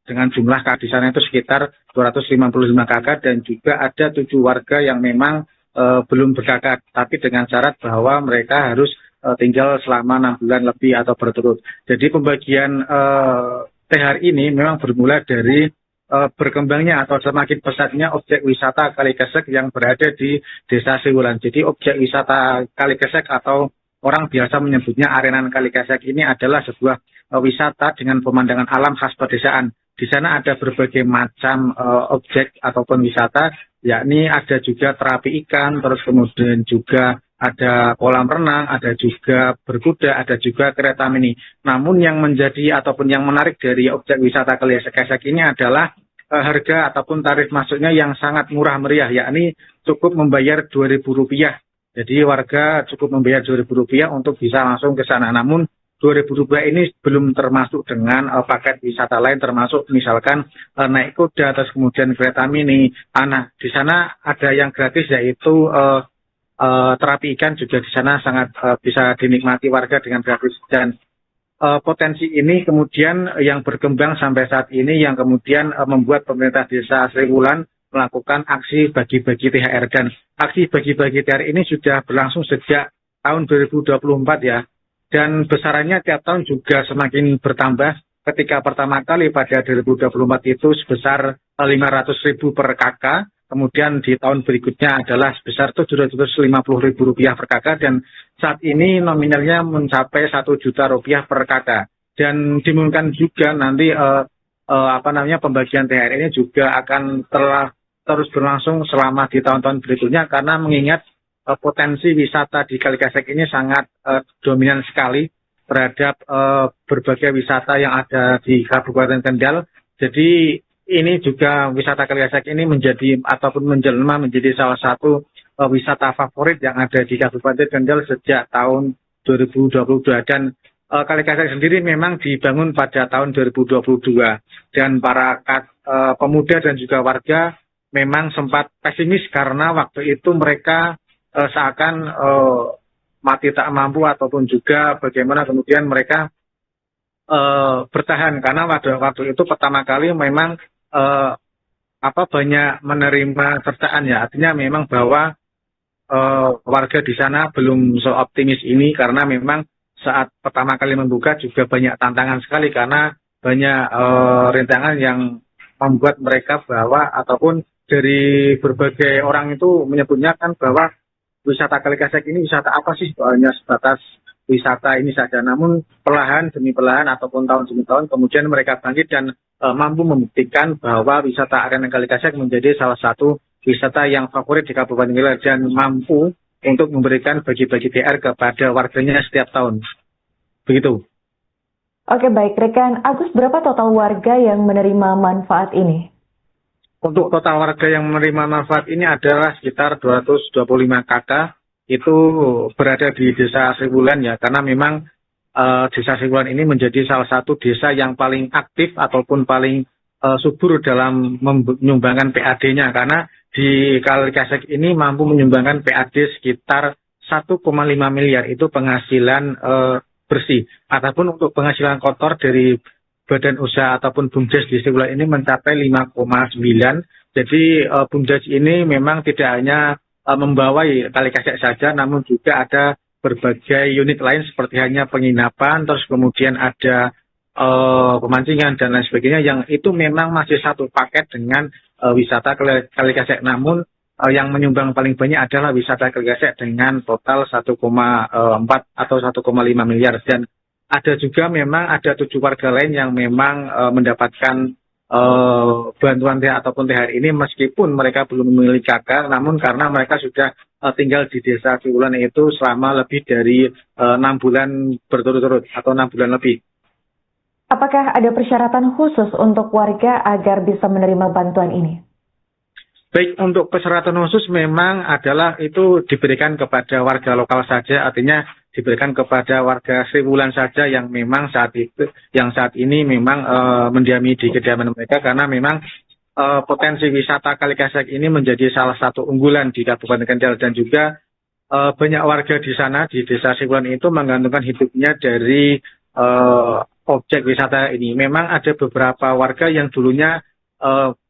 dengan jumlah KK di sana itu sekitar 255 KK dan juga ada 7 warga yang memang belum berkakak, tapi dengan syarat bahwa mereka harus tinggal selama 6 bulan lebih atau berturut. Jadi pembagian THR ini memang bermula dari berkembangnya atau semakin pesatnya objek wisata Kalikesek yang berada di Desa Sri Wulan. Jadi objek wisata Kalikesek atau orang biasa menyebutnya arenan Kalikesek ini adalah sebuah wisata dengan pemandangan alam khas pedesaan. Di sana ada berbagai macam objek ataupun wisata, yakni ada juga terapi ikan, terus kemudian juga ada kolam renang, ada juga berkuda, ada juga kereta mini. Namun yang menjadi ataupun yang menarik dari objek wisata Kalikesek ini adalah harga ataupun tarif masuknya yang sangat murah meriah, yakni cukup membayar Rp2.000. Jadi warga cukup membayar Rp2.000 untuk bisa langsung ke sana. Namun Rp2.000 ini belum termasuk dengan paket wisata lain, termasuk misalkan naik kuda, terus kemudian kereta mini. Nah, di sana ada yang gratis yaitu terapi ikan juga di sana sangat bisa dinikmati warga dengan gratis. Dan potensi ini kemudian yang berkembang sampai saat ini yang kemudian membuat pemerintah Desa Sri Wulan melakukan aksi bagi-bagi THR. Dan aksi bagi-bagi THR ini sudah berlangsung sejak tahun 2024 ya. Dan besarannya tiap tahun juga semakin bertambah. Ketika pertama kali pada 2024 itu sebesar 500.000 per KK. Kemudian di tahun berikutnya adalah sebesar Rp750.000 per KK. Dan saat ini nominalnya mencapai Rp1 juta per KK. Dan dimungkinkan juga nanti pembagian THR ini juga akan terus berlangsung selama di tahun-tahun berikutnya. Karena mengingat potensi wisata di Kalikesek ini sangat dominan sekali terhadap berbagai wisata yang ada di Kabupaten Kendal. Jadi ini juga wisata Kalikesek ini menjadi ataupun menjelma menjadi salah satu wisata favorit yang ada di Kabupaten Kendal sejak tahun 2022. Dan Kalikesek sendiri memang dibangun pada tahun 2022 dan para pemuda dan juga warga memang sempat pesimis karena waktu itu mereka seakan mati tak mampu ataupun juga bagaimana kemudian mereka bertahan karena waktu itu pertama kali memang banyak menerima sertaan ya, artinya memang bahwa warga di sana belum seoptimis ini karena memang saat pertama kali membuka juga banyak tantangan sekali karena banyak rintangan yang membuat mereka bahwa ataupun dari berbagai orang itu menyebutnya kan bahwa wisata Kalikesek ini wisata apa sih? Hanya sebatas wisata ini saja. Namun perlahan demi perlahan ataupun tahun demi tahun kemudian mereka bangkit dan mampu membuktikan bahwa wisata arena Kalikesek menjadi salah satu wisata yang favorit di Kabupaten Kendal dan mampu untuk memberikan bagi-bagi THR kepada warganya setiap tahun. Begitu. Oke baik, rekan Agus, berapa total warga yang menerima manfaat ini? Untuk total warga yang menerima manfaat ini adalah sekitar 225 KK, itu berada di Desa Sri Wulan ya, karena memang Desa Sriwulan ini menjadi salah satu desa yang paling aktif ataupun paling subur dalam menyumbangkan PAD-nya, karena di Kalikasek ini mampu menyumbangkan PAD sekitar 1,5 miliar itu penghasilan bersih. Ataupun untuk penghasilan kotor dari badan usaha ataupun BUMDes di Sriwulan ini mencapai 5,9. Jadi BUMDes ini memang tidak hanya membawai Kalikasek saja, namun juga ada berbagai unit lain seperti hanya penginapan, terus kemudian ada pemancingan dan lain sebagainya, yang itu memang masih satu paket dengan wisata Kalikasek. Namun yang menyumbang paling banyak adalah wisata Kalikasek dengan total 1,4 atau 1,5 miliar. Dan ada juga memang ada 7 warga lain yang memang mendapatkan bantuan ataupun THR ini meskipun mereka belum memiliki KK, namun karena mereka sudah tinggal di desa Sriwulan itu selama lebih dari 6 bulan berturut-turut atau 6 bulan lebih. Apakah ada persyaratan khusus untuk warga agar bisa menerima bantuan ini? Baik, untuk persyaratan khusus memang adalah itu diberikan kepada warga lokal saja, artinya diberikan kepada warga Sriwulan saja yang memang saat ini memang mendiami di kediaman mereka, karena memang potensi wisata Kalikasek ini menjadi salah satu unggulan di Kabupaten Kendal, dan juga banyak warga di sana di desa Sriwulan itu menggantungkan hidupnya dari objek wisata ini. Memang ada beberapa warga yang dulunya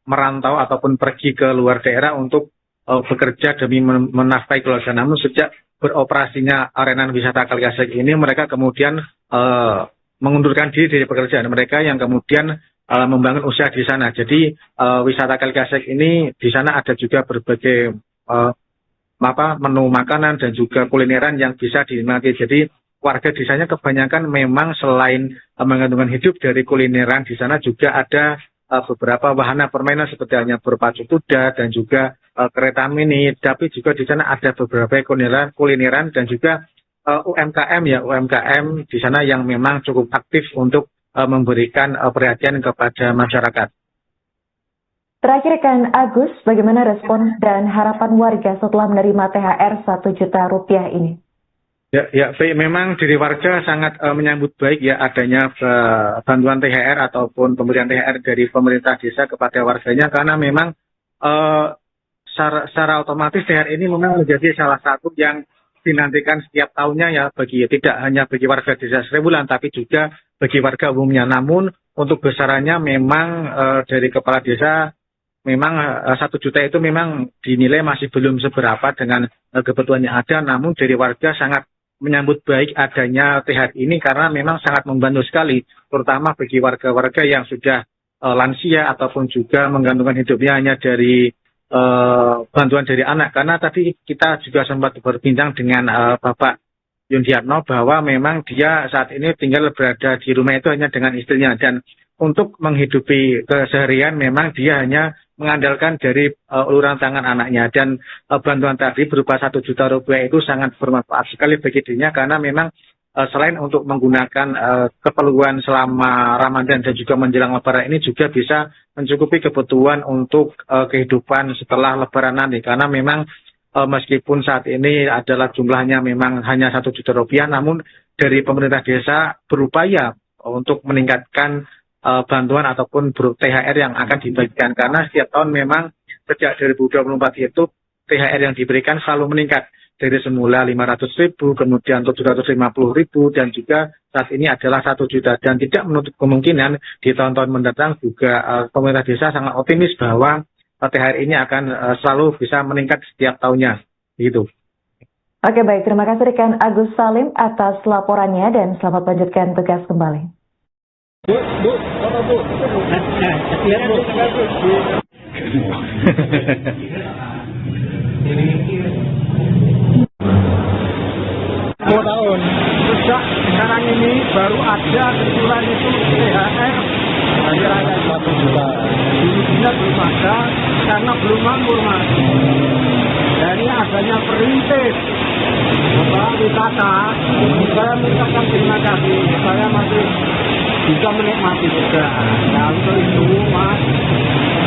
merantau ataupun pergi ke luar daerah untuk bekerja demi menafkahi keluarga. Namun sejak beroperasinya arena wisata Kalikasek ini, mereka kemudian mengundurkan diri dari pekerjaan mereka yang kemudian membangun usaha di sana. Jadi wisata Kalikasek ini di sana ada juga berbagai menu makanan dan juga kulineran yang bisa dinikmati. Jadi warga di sana kebanyakan memang selain menggantungkan hidup dari kulineran, di sana juga ada beberapa wahana permainan seperti hanya berpacu kuda dan juga kereta mini, tapi juga di sana ada beberapa kulineran dan juga UMKM di sana yang memang cukup aktif untuk memberikan perhatian kepada masyarakat. Terakhir kan Agus, bagaimana respon dan harapan warga setelah menerima THR 1 juta rupiah ini? Ya, baik, memang dari warga sangat menyambut baik ya adanya bantuan THR ataupun pemberian THR dari pemerintah desa kepada warganya, karena memang secara otomatis THR ini memang menjadi salah satu yang dinantikan setiap tahunnya ya, tidak hanya bagi warga desa Sriwulan tapi juga bagi warga umumnya. Namun untuk besarannya memang dari kepala desa memang 1 juta itu memang dinilai masih belum seberapa dengan kebutuhan yang ada, namun dari warga sangat menyambut baik adanya THR ini karena memang sangat membantu sekali, terutama bagi warga-warga yang sudah lansia ataupun juga menggantungkan hidupnya hanya dari bantuan dari anak. Karena tadi kita juga sempat berbincang dengan Bapak Yundiatno bahwa memang dia saat ini tinggal berada di rumah itu hanya dengan istrinya, dan untuk menghidupi keseharian memang dia hanya mengandalkan dari uluran tangan anaknya, dan bantuan tadi berupa 1 juta rupiah itu sangat bermanfaat sekali bagi dirinya, karena memang selain untuk menggunakan keperluan selama Ramadan dan juga menjelang Lebaran ini juga bisa mencukupi kebutuhan untuk kehidupan setelah Lebaran nanti, karena memang meskipun saat ini adalah jumlahnya memang hanya 1 juta rupiah, namun dari pemerintah desa berupaya untuk meningkatkan bantuan ataupun THR yang akan dibagikan, karena setiap tahun memang sejak 2024 itu THR yang diberikan selalu meningkat dari semula 500.000, kemudian 750.000, dan juga saat ini adalah 1 juta, dan tidak menutup kemungkinan di tahun-tahun mendatang juga pemerintah desa sangat optimis bahwa THR ini akan selalu bisa meningkat setiap tahunnya, gitu. Oke, baik, terima kasih rekan Agus Salim atas laporannya dan selamat lanjutkan tugas kembali. Bu, apa Bu? Lihat Bu. 10 tahun. Sejak sekarang ini baru ada kebetulan itu THR dari rakyat 1 juta. Dulunya belum ada karena belum makmur Mas. Dari adanya perintis Bapak wisata, saya mengucapkan terima kasih. Saya masih bisa menikmati juga. Nah untuk itu Mas,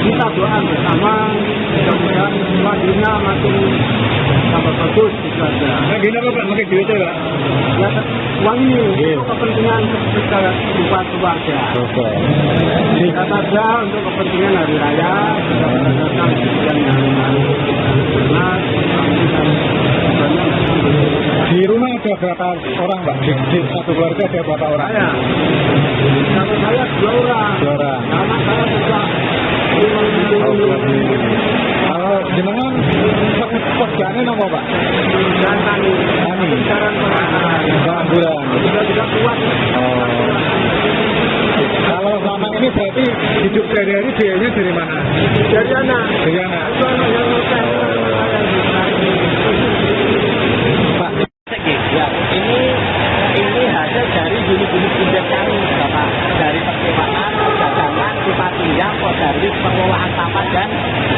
kita doa bersama mudah-mudahan Madinah makin tambah bagus gitu aja. Madinah apa Pak? Makin duit Pak? Ya uang ini untuk kepentingan keluarga. Oke. Kita saja untuk kepentingan hari raya, kita berdasarkan kepentingan hari-hari. Di rumah ada berapa orang Pak? Di satu keluarga ada berapa orang? Saya 2 orang. 2 orang. Anak saya juga. Kalau jenengan pekerjaannya apa Pak? Dan tani. Sekarang Bulan. sudah tidak kuat. Kalau selama ini berarti hidup sehari-hari biayanya dari mana? Dari anak. Dari anak. Itu anak yang ngekes. Pak, Ya, ini hasil dari unit-unit indeks kami, Bapak, dari percewaan, perdagangan, pipa pinjam, dari pengelolaan sampah dan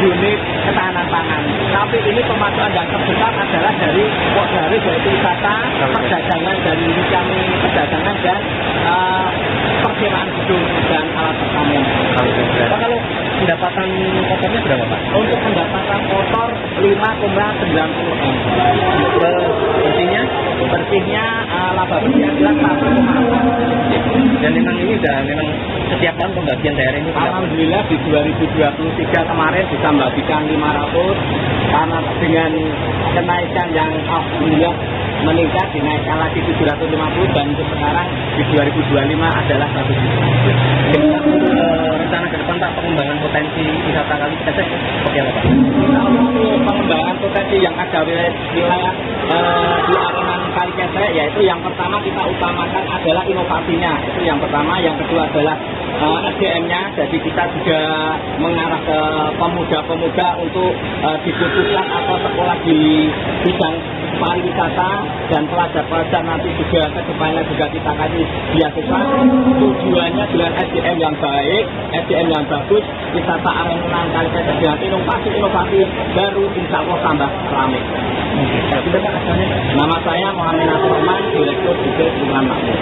unit ketahanan pangan. Tapi ini pemasukan yang terbesar adalah dari yaitu wisata, perdagangan dari unit kami, perdagangan dan persewaan gedung dan alat pertanian. Kalau pendapatan kotornya berapa Pak? Untuk pendapatan kotor 5,90 M. Bersihnya laba bersihnya jelas 1,4. Dan memang ini udah memang setiap tahun pembagian THR ini Alhamdulillah di 2023 kemarin bisa membagikan 500 karena dengan kenaikan yang alhamdulillah meningkat dinaikkan lagi 750 dan untuk sekarang di 2025 adalah 100 juta. rencana ke depan Pak, pengembangan potensi wisata kali Ketek seperti apa Pak? Nah, untuk pengembangan potensi yang ada wilayah di arenan Kali Ketek, yaitu yang pertama kita utamakan adalah inovasinya, itu yang pertama. Yang kedua adalah SDM-nya, jadi kita juga mengarah ke pemuda-pemuda untuk dikhususkan atau sekolah di bidang pariwisata dan pelajar-pelajar nanti juga ke depannya juga kita kasih beasiswa. Tujuannya dengan SDM yang baik, SDM yang bagus, wisata arenan Kali Ketek dengan inovasi baru, insya Allah tambah ramai. Nama saya Muhammad Nasir Rahman, Direktur Bukit Lingkungan Makmur.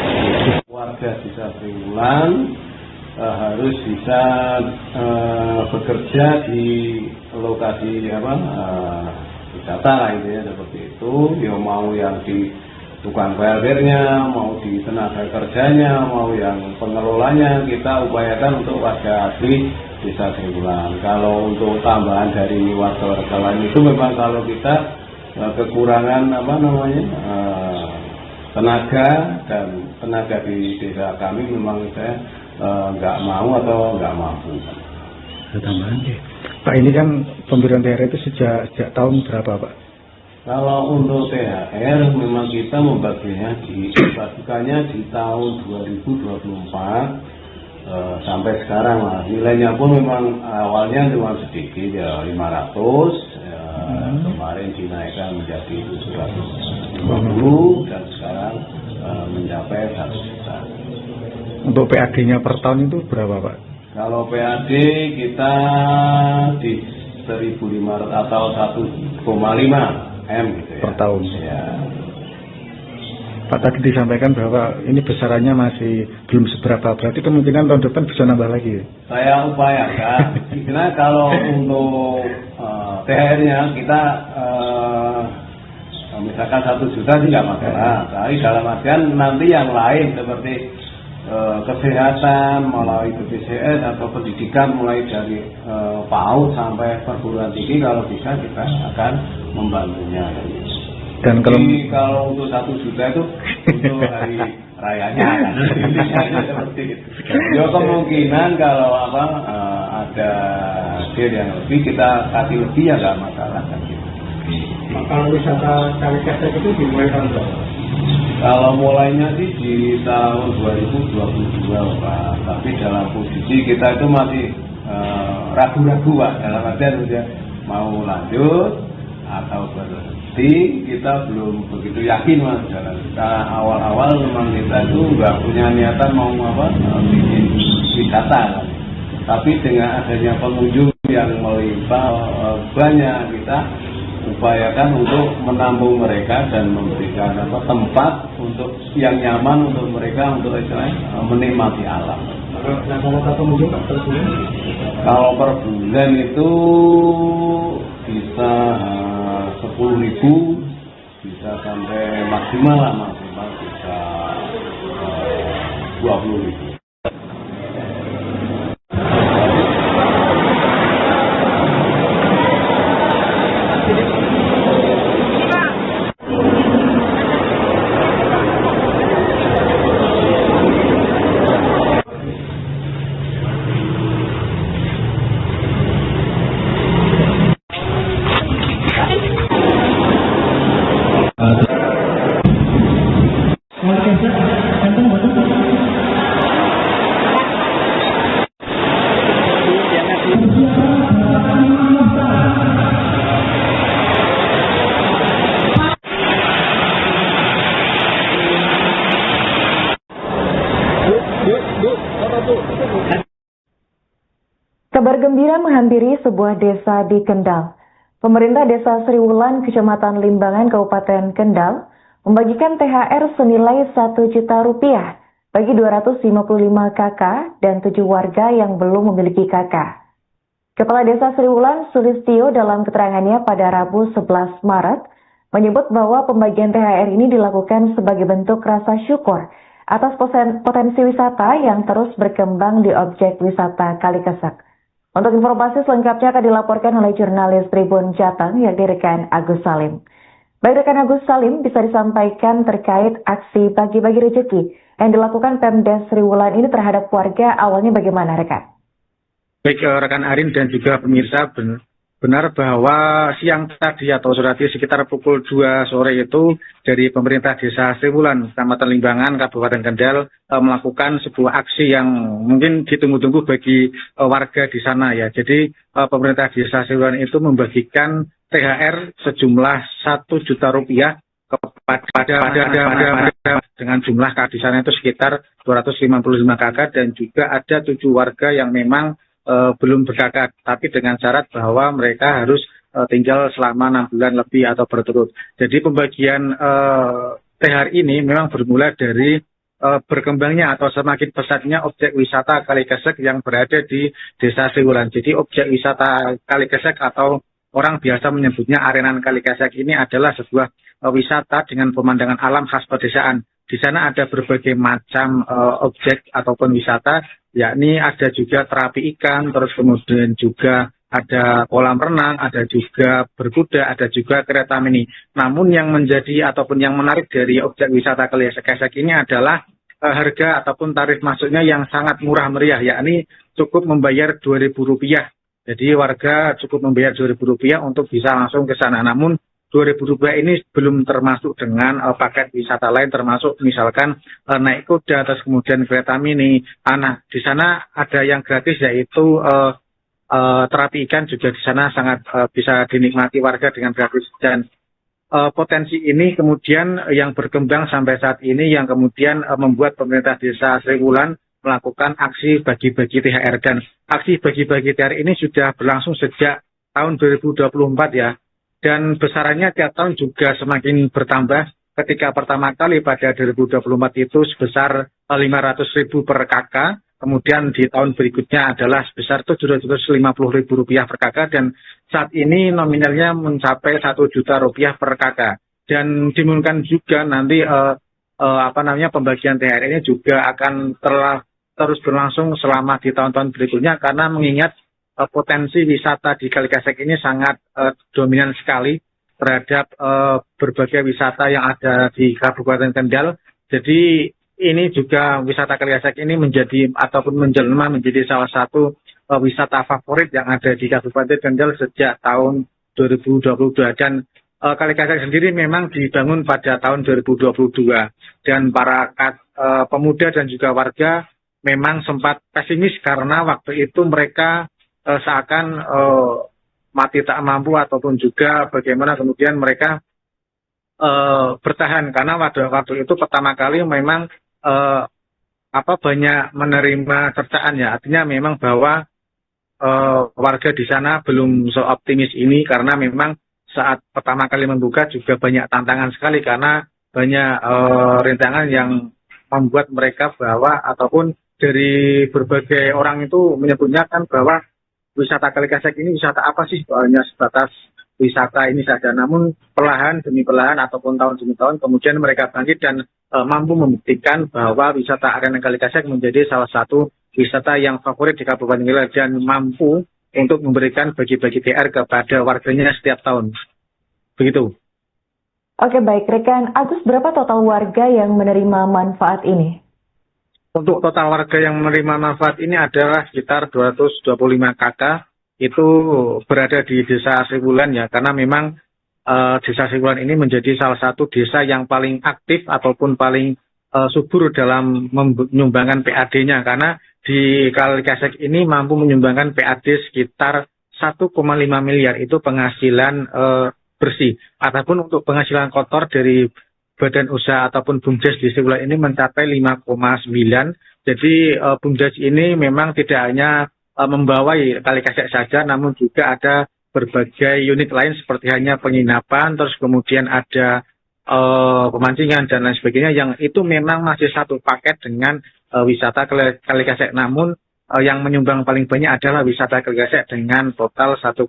Warga Desa Triwulan harus bisa bekerja di lokasi wisata lah intinya seperti itu. Ya mau yang di tukang parkirnya, mau di tenaga kerjanya, mau yang pengelolanya, kita upayakan untuk warga asli Desa Triwulan. Kalau untuk tambahan dari warga lain itu memang kalau kita kekurangan tenaga dan tenaga di desa kami memang saya nggak mau atau nggak mampu. Tambahan ya. Pak, ini kan pemberian THR itu sejak tahun berapa Pak? Kalau untuk THR memang kita membaginya dibagikannya di tahun 2024 sampai sekarang lah. Nilainya pun memang awalnya cuma sedikit ya 500. Kemarin dinaikkan menjadi 750 dan sekarang mencapai 1 juta. Untuk PAD-nya per tahun itu berapa Pak? Kalau PAD kita di 1.500 atau 1,5 M gitu ya. Per tahun. Ya. Pak, tadi disampaikan bahwa ini besarannya masih belum seberapa, berarti kemungkinan tahun depan bisa nambah lagi. Saya upayakan, karena kalau untuk THR-nya kita misalkan 1 juta sih nggak masalah, tapi dalam artian nanti yang lain seperti kesehatan, mulai BPJS atau pendidikan mulai dari PAUD sampai perguruan tinggi, kalau bisa kita akan membantunya. Dan kalau untuk 1 juta itu untuk hari rayanya kan. Seperti itu. Ya kemungkinan kalau ada deal yang lebih kita kasih lebih ya nggak masalah kan gitu. Kalau wisata Kali Ketek itu dimulai tahun berapa? Kalau mulainya sih di tahun 2022 Pak, tapi dalam posisi kita itu masih ragu-ragu Pak, dalam artian sudah mau lanjut atau berhenti, kita belum begitu yakin Mas. Karena awal-awal memang kita itu nggak punya niatan mau bikin wisata kan. Tapi dengan adanya pengunjung yang melimpah banyak, kita upayakan untuk menampung mereka dan memberikan tempat untuk yang nyaman untuk mereka untuk menikmati alam. Nah, kalau per pengunjung per bulan? Kalau per bulan itu bisa 10.000, bisa sampai maksimal bisa 20.000. Kabar gembira menghampiri sebuah desa di Kendal. Pemerintah Desa Sriwulan, Kecamatan Limbangan, Kabupaten Kendal, membagikan THR senilai 1 juta rupiah bagi 255 kakak dan 7 warga yang belum memiliki kakak. Kepala Desa Sriwulan, Sulistio, dalam keterangannya pada Rabu 11 Maret, menyebut bahwa pembagian THR ini dilakukan sebagai bentuk rasa syukur atas potensi wisata yang terus berkembang di objek wisata Kalikesek. Untuk informasi selengkapnya akan dilaporkan oleh jurnalis Tribun Jateng yakni rekan Agus Salim. Baik rekan Agus Salim, bisa disampaikan terkait aksi bagi-bagi rezeki yang dilakukan Pemda Sriwulan ini terhadap warga, awalnya bagaimana rekan? Baik rekan Arin dan juga pemirsa, benar bahwa siang tadi atau sore tadi sekitar pukul 2 sore itu dari pemerintah Desa Sriwulan, Kecamatan Limbangan, Kabupaten Kendal melakukan sebuah aksi yang mungkin ditunggu-tunggu bagi warga di sana ya. Jadi pemerintah Desa Sriwulan itu membagikan THR sejumlah 1 juta rupiah kepada dengan jumlah kakak di sana itu sekitar 255 kakak dan juga ada 7 warga yang memang belum berkakak, tapi dengan syarat bahwa mereka harus tinggal selama 6 bulan lebih atau berturut. Jadi pembagian THR ini memang bermula dari berkembangnya atau semakin pesatnya objek wisata Kalikesek yang berada di Desa Sriwulan. Jadi objek wisata Kalikesek atau orang biasa menyebutnya arenan Kalikesek ini adalah sebuah wisata dengan pemandangan alam khas pedesaan. Di sana ada berbagai macam objek ataupun wisata, yakni ada juga terapi ikan, terus kemudian juga ada kolam renang, ada juga berkuda, ada juga kereta mini. Namun yang menjadi ataupun yang menarik dari objek wisata Kalikesek ini adalah harga ataupun tarif masuknya yang sangat murah meriah, yakni cukup membayar Rp2.000. Jadi warga cukup membayar Rp2.000 untuk bisa langsung ke sana. Namun Rp2.000 ini belum termasuk dengan paket wisata lain, termasuk misalkan naik kuda, terus kemudian kereta mini. Nah, di sana ada yang gratis yaitu terapi ikan juga di sana sangat bisa dinikmati warga dengan gratis. Dan potensi ini kemudian yang berkembang sampai saat ini yang kemudian membuat pemerintah Desa Sriwulan melakukan aksi bagi-bagi THR. Dan aksi bagi-bagi THR ini sudah berlangsung sejak tahun 2024 ya. Dan besarannya tiap tahun juga semakin bertambah. Ketika pertama kali pada 2024 itu sebesar 500.000 per kakak. Kemudian di tahun berikutnya adalah sebesar Rp750.000 per kakak. Dan saat ini nominalnya mencapai Rp1 juta per kakak. Dan dimungkinkan juga nanti pembagian THR ini juga akan terus berlangsung selama di tahun-tahun berikutnya. Karena mengingat potensi wisata di Kalikesek ini sangat dominan sekali terhadap berbagai wisata yang ada di Kabupaten Kendal. Jadi ini juga wisata Kalikesek ini menjadi ataupun menjelma menjadi salah satu wisata favorit yang ada di Kabupaten Kendal sejak tahun 2022. Dan Kalikesek sendiri memang dibangun pada tahun 2022 dan para pemuda dan juga warga memang sempat pesimis karena waktu itu mereka seakan mati tak mampu ataupun juga bagaimana kemudian mereka bertahan karena waktu itu pertama kali memang banyak menerima cercaan ya, artinya memang bahwa warga di sana belum seoptimis ini karena memang saat pertama kali membuka juga banyak tantangan sekali karena banyak rintangan yang membuat mereka bahwa ataupun dari berbagai orang itu menyebutnya kan bahwa wisata Kalikasek ini wisata apa sih? Hanya sebatas wisata ini saja. Namun perlahan demi perlahan ataupun tahun demi tahun kemudian mereka bangkit dan mampu membuktikan bahwa wisata Arena Kalikasek menjadi salah satu wisata yang favorit di Kabupaten Kendal dan mampu untuk memberikan bagi-bagi THR kepada warganya setiap tahun. Begitu. Oke, baik. Rekan Agus, berapa total warga yang menerima manfaat ini? Untuk total warga yang menerima manfaat ini adalah sekitar 225 kakak. Itu berada di Desa Sriwulan ya, karena memang Desa Sriwulan ini menjadi salah satu desa yang paling aktif ataupun paling subur dalam menyumbangkan PAD-nya, karena di Kalikasek ini mampu menyumbangkan PAD sekitar 1,5 miliar itu penghasilan bersih. Adapun untuk penghasilan kotor dari badan usaha ataupun BUMDes di Sriwulan ini mencapai 5,9. Jadi BUMDes ini memang tidak hanya membawai Kalikasek saja, namun juga ada berbagai unit lain seperti hanya penginapan, terus kemudian ada pemancingan dan lain sebagainya yang itu memang masih satu paket dengan wisata Kalikasek. Namun yang menyumbang paling banyak adalah wisata Kalikasek dengan total 1,4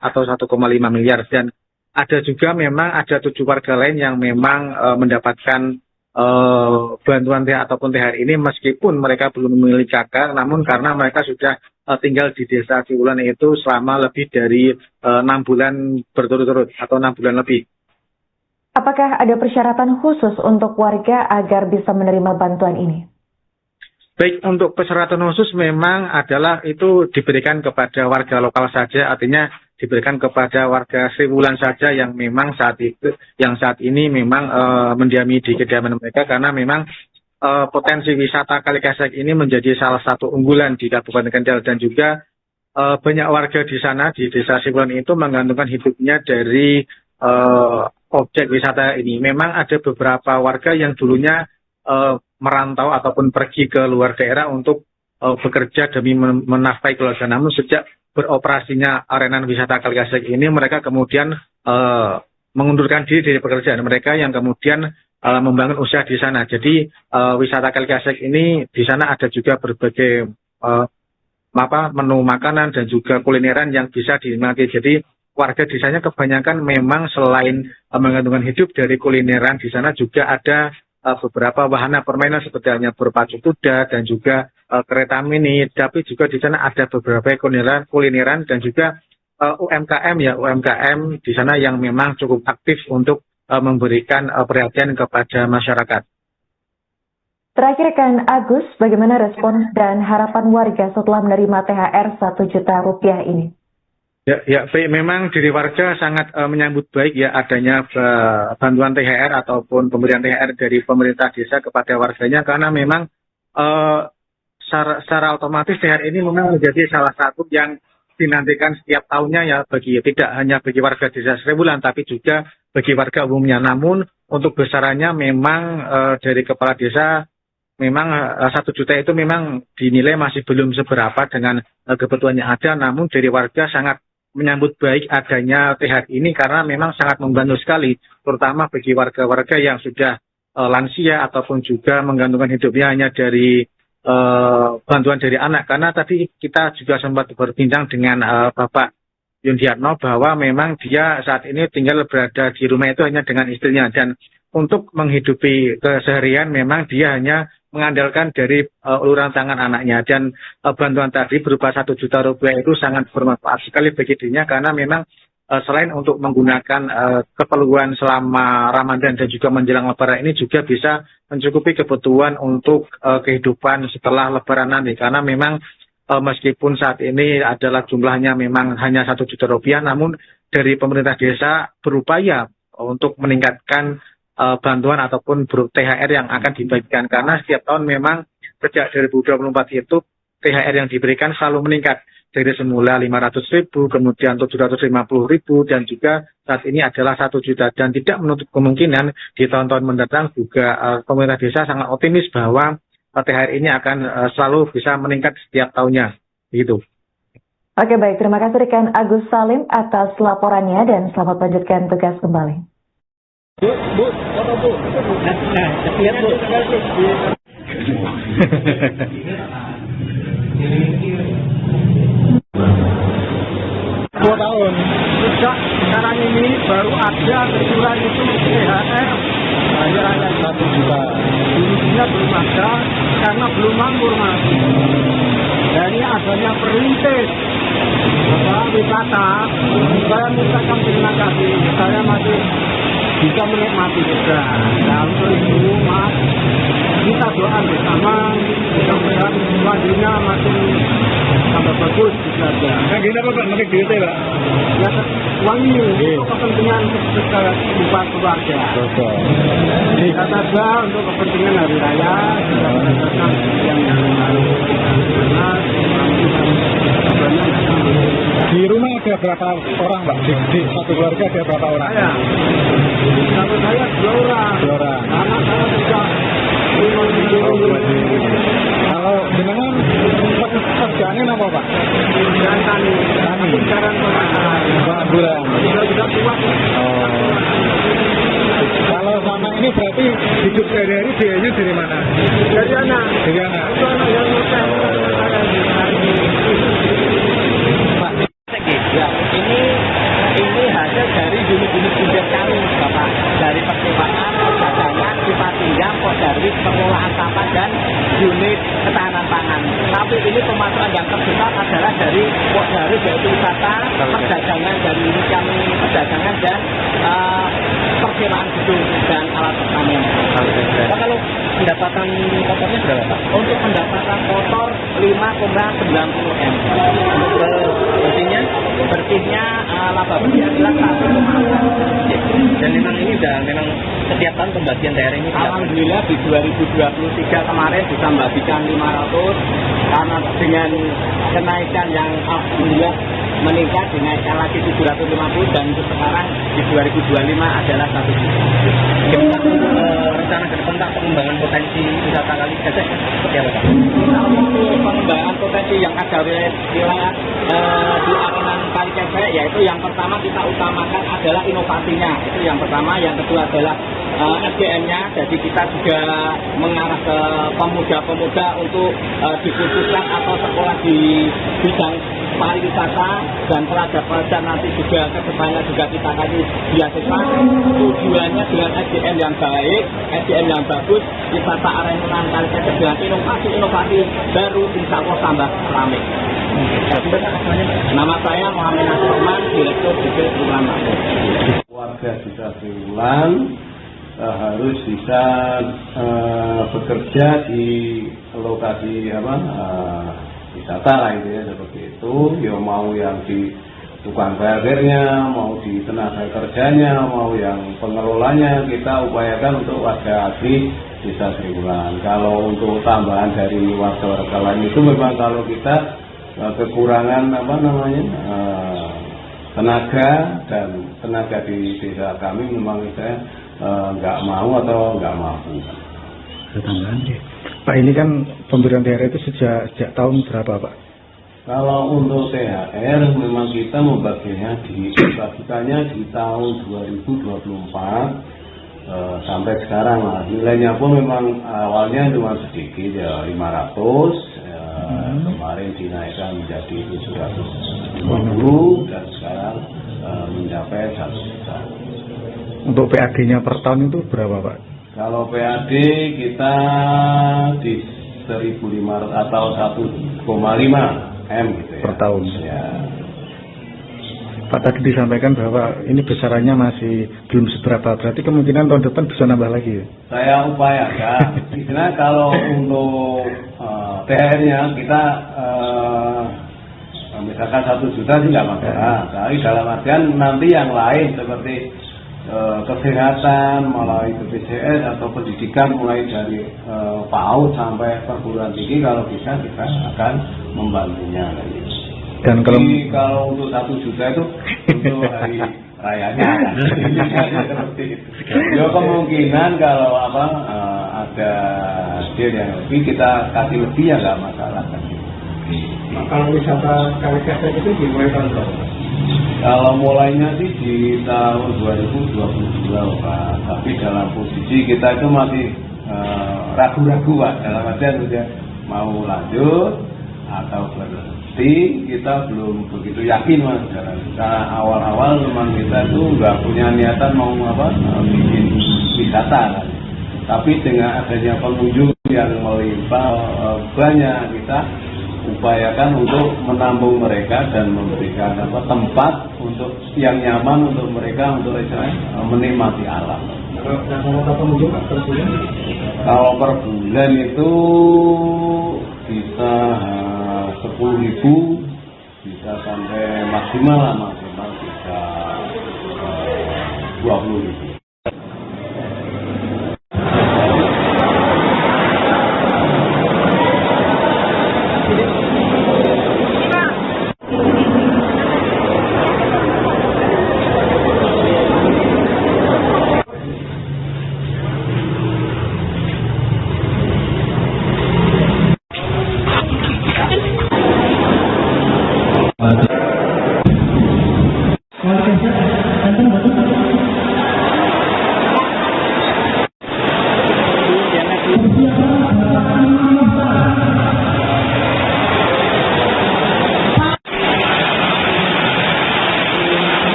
atau 1,5 miliar. Dan ada juga memang ada 7 warga lain yang memang mendapatkan bantuan ataupun THR ini meskipun mereka belum memiliki KK, namun karena mereka sudah tinggal di Desa Sriwulan itu selama lebih dari 6 bulan berturut-turut atau 6 bulan lebih. Apakah ada persyaratan khusus untuk warga agar bisa menerima bantuan ini? Baik, untuk persyaratan khusus memang adalah itu diberikan kepada warga lokal saja, artinya diberikan kepada warga Sriwulan saja yang memang saat ini memang mendiami di kediaman mereka, karena memang potensi wisata Kalikasek ini menjadi salah satu unggulan di Kabupaten Kendal dan juga banyak warga di sana di Desa Sriwulan itu menggantungkan hidupnya dari objek wisata ini. Memang ada beberapa warga yang dulunya merantau ataupun pergi ke luar daerah untuk bekerja demi menafkahi keluarga. Namun sejak beroperasinya arena wisata Kalikasek ini, mereka kemudian mengundurkan diri dari pekerjaan mereka yang kemudian membangun usaha di sana. Jadi wisata Kalikasek ini di sana ada juga berbagai menu makanan dan juga kulineran yang bisa dinikmati. Jadi warga di sana kebanyakan memang selain menggantungkan hidup dari kulineran, di sana juga ada beberapa wahana permainan seperti hanya berpacu kuda dan juga kereta mini, tapi juga di sana ada beberapa kulineran dan juga UMKM di sana yang memang cukup aktif untuk memberikan perhatian kepada masyarakat. Terakhir kan Agus, bagaimana respons dan harapan warga setelah menerima THR 1 juta rupiah ini? Ya, baik, memang dari warga sangat menyambut baik ya adanya bantuan THR ataupun pemberian THR dari pemerintah desa kepada warganya, karena memang secara otomatis THR ini memang menjadi salah satu yang dinantikan setiap tahunnya ya, tidak hanya bagi warga Desa Sriwulan tapi juga bagi warga umumnya. Namun untuk besarannya memang dari kepala desa memang 1 juta itu memang dinilai masih belum seberapa dengan kebutuhan yang ada, namun dari warga sangat menyambut baik adanya THR ini karena memang sangat membantu sekali, terutama bagi warga-warga yang sudah lansia ataupun juga menggantungkan hidupnya hanya dari bantuan dari anak. Karena tadi kita juga sempat berbincang dengan Bapak Yundiatno bahwa memang dia saat ini tinggal berada di rumah itu hanya dengan istrinya, dan untuk menghidupi keseharian memang dia hanya mengandalkan dari uluran tangan anaknya, dan bantuan tadi berupa 1 juta rupiah itu sangat bermanfaat sekali bagi dirinya karena memang selain untuk menggunakan keperluan selama Ramadan dan juga menjelang Lebaran ini juga bisa mencukupi kebutuhan untuk kehidupan setelah Lebaran nanti, karena memang meskipun saat ini adalah jumlahnya memang hanya 1 juta rupiah, namun dari pemerintah desa berupaya untuk meningkatkan bantuan ataupun THR yang akan dibagikan, karena setiap tahun memang sejak 2024 itu THR yang diberikan selalu meningkat dari semula 500.000, kemudian 750.000, dan juga saat ini adalah 1 juta, dan tidak menutup kemungkinan di tahun-tahun mendatang juga pemerintah desa sangat optimis bahwa THR ini akan selalu bisa meningkat setiap tahunnya, gitu. Oke baik, terima kasih rekan Agus Salim atas laporannya dan selamat lanjutkan tugas kembali. Bu, foto Bu. Lihat Bu. 2 tahun. Sejak sekarang ini baru ada tersurat itu THR dari rakyat 1 juta. Dulunya belum ada karena belum makmur Mas. Dari adanya perintis wisata, saya mengucapkan terima kasih. Saya masih bisa menikmati juga. Nah untuk itu Mas, kita doa bersama, mudah-mudahan selanjutnya makin tambah bagus saja. Nah, kita Pak, naik duit Pak. Ya, wangi untuk kepentingan buat keluarga. Kita saja untuk kepentingan hari raya, kita berdasarkan yang harus Di rumah ada berapa orang Pak? Di satu keluarga ada berapa orang? Saya 2 orang. 2 orang. Anak saya juga 5. Kalau jenengan kerjaannya apa Pak? Dan tani. Jalan pemasaran. Bulan. Sudah kuat. Kalau sama ini berarti hidup sehari-hari biayanya dari mana? Dari anak. Dari anak. Itu anak yang muda. Ya, ini hasil dari unit-unit pinjam kami, Bapak. Dari percetakan, perdagangan, sifat pinjam, dari pengolahan sampah dan unit ketahanan pangan. Tapi ini pemasukan yang terbesar adalah dari yaitu wisata, perdagangan dari unit kami, perdagangan dan persewaan gedung dan alat pertanian. Pak, kalau pendapatan kotornya berapa Pak? Untuk pendapatan kotor 5,90 M. Untuk bersihnya laba bersih adalah 1,4. Dan memang ini udah memang setiap tahun pembagian THR ini. Alhamdulillah di 2023 kemarin bisa membagikan 500 karena dengan kenaikan yang alhamdulillah meningkat dinaikkan lagi 750 dan untuk sekarang di 2025 adalah 1 juta. Untuk rencana ke depan Pak, pengembangan potensi wisata kali Gesek seperti apa Pak? Untuk pengembangan potensi yang ada di wilayah di arenan Kali Gesek, yaitu yang pertama kita utamakan adalah inovasinya, itu yang pertama. Yang kedua adalah SDM-nya, jadi kita juga mengarah ke pemuda-pemuda untuk dikhususkan atau sekolah di bidang pariwisata dan pelajar-pelajar nanti juga kedepannya juga kita kasih beasiswa. Tujuannya dengan SDM yang baik, SDM yang bagus, wisata arenan Kali Gesek dengan inovasi baru insya Allah tambah ramai. Nama saya Muhammad Nasroman, Direktur Bukit Perumahan Makmur. Warga Desa Triwulan harus bisa bekerja di lokasi wisata lah itu ya, seperti itu. Ya mau yang di tukang parkirnya, mau di tenaga kerjanya, mau yang pengelolanya, kita upayakan untuk warga asli Desa Triwulan. Kalau untuk tambahan dari warga-warga lain itu memang kalau kita kekurangan tenaga dan tenaga di desa kami memang saya nggak mau atau nggak mampu. Tambahan deh. Pak, ini kan pemberian THR itu sejak tahun berapa Pak? Kalau untuk THR memang kita membaginya dibagikannya di tahun 2024 sampai sekarang lah. Nilainya pun memang awalnya cuma sedikit ya 500. Kemarin dinaikkan menjadi 750 dan sekarang mencapai 1 juta. Untuk PAD-nya per tahun itu berapa Pak? Kalau PAD kita di 1.500 atau 1,5 M gitu ya. Per tahun. Ya. Pak, tadi disampaikan bahwa ini besarannya masih belum seberapa, berarti kemungkinan tahun depan bisa nambah lagi ya? Saya upayakan, karena kalau untuk THR-nya kita misalkan 1 juta sih nggak masalah, tapi dalam artian nanti yang lain seperti kesehatan melalui BPJS atau pendidikan mulai dari PAUD sampai perguruan tinggi, kalau bisa kita akan membantunya. Dan kalau untuk 1 juta itu untuk hari rayanya seperti itu. Ya kemungkinan kalau ada deal yang lebih kita kasih lebih ya nggak masalah kan. Nah, kalau wisata Kalikesek itu dimulai tahun berapa? Kalau mulainya sih di tahun 2022 Pak, tapi dalam posisi kita itu masih ragu-ragu Pak, dalam artian sudah mau lanjut atau berhenti, kita belum begitu yakin Mas. Karena awal-awal memang kita itu nggak punya niatan mau bikin wisata kan. Tapi dengan adanya pengunjung yang melimpah banyak, kita upayakan untuk menampung mereka dan memberikan tempat untuk yang nyaman untuk mereka untuk menikmati alam. Rata-rata pengunjung per bulan? Kalau per bulan itu bisa 10.000, bisa sampai maksimal bisa 20.000.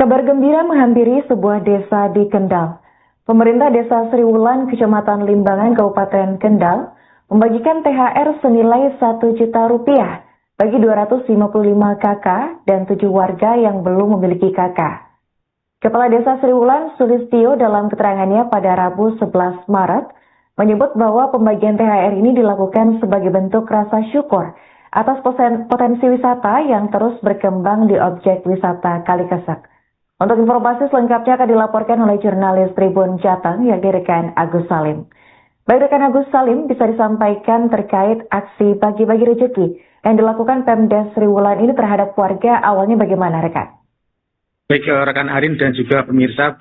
Kabar gembira menghampiri sebuah desa di Kendal. Pemerintah Desa Sriwulan, Kecamatan Limbangan, Kabupaten Kendal, membagikan THR senilai Rp1 juta bagi 255 KK dan 7 warga yang belum memiliki KK. Kepala Desa Sriwulan, Sulistio, dalam keterangannya pada Rabu 11 Maret, menyebut bahwa pembagian THR ini dilakukan sebagai bentuk rasa syukur atas potensi wisata yang terus berkembang di objek wisata Kalikesek. Untuk informasi selengkapnya akan dilaporkan oleh jurnalis Tribun Jateng yang rekan Agus Salim. Baik rekan Agus Salim, bisa disampaikan terkait aksi bagi-bagi rezeki yang dilakukan Pemda Sriwulan ini terhadap warga, awalnya bagaimana rekan? Baik rekan Arin dan juga pemirsa,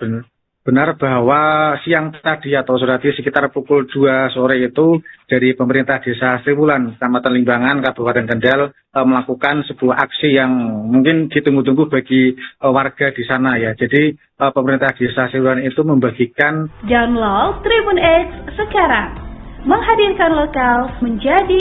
benar bahwa siang tadi atau sore tadi sekitar pukul 2 sore itu dari pemerintah Desa Sriwulan, Kecamatan Limbangan, Kabupaten Kendal melakukan sebuah aksi yang mungkin ditunggu-tunggu bagi warga di sana ya. Jadi pemerintah Desa Sriwulan itu membagikan download Tribun X sekarang, menghadirkan lokal menjadi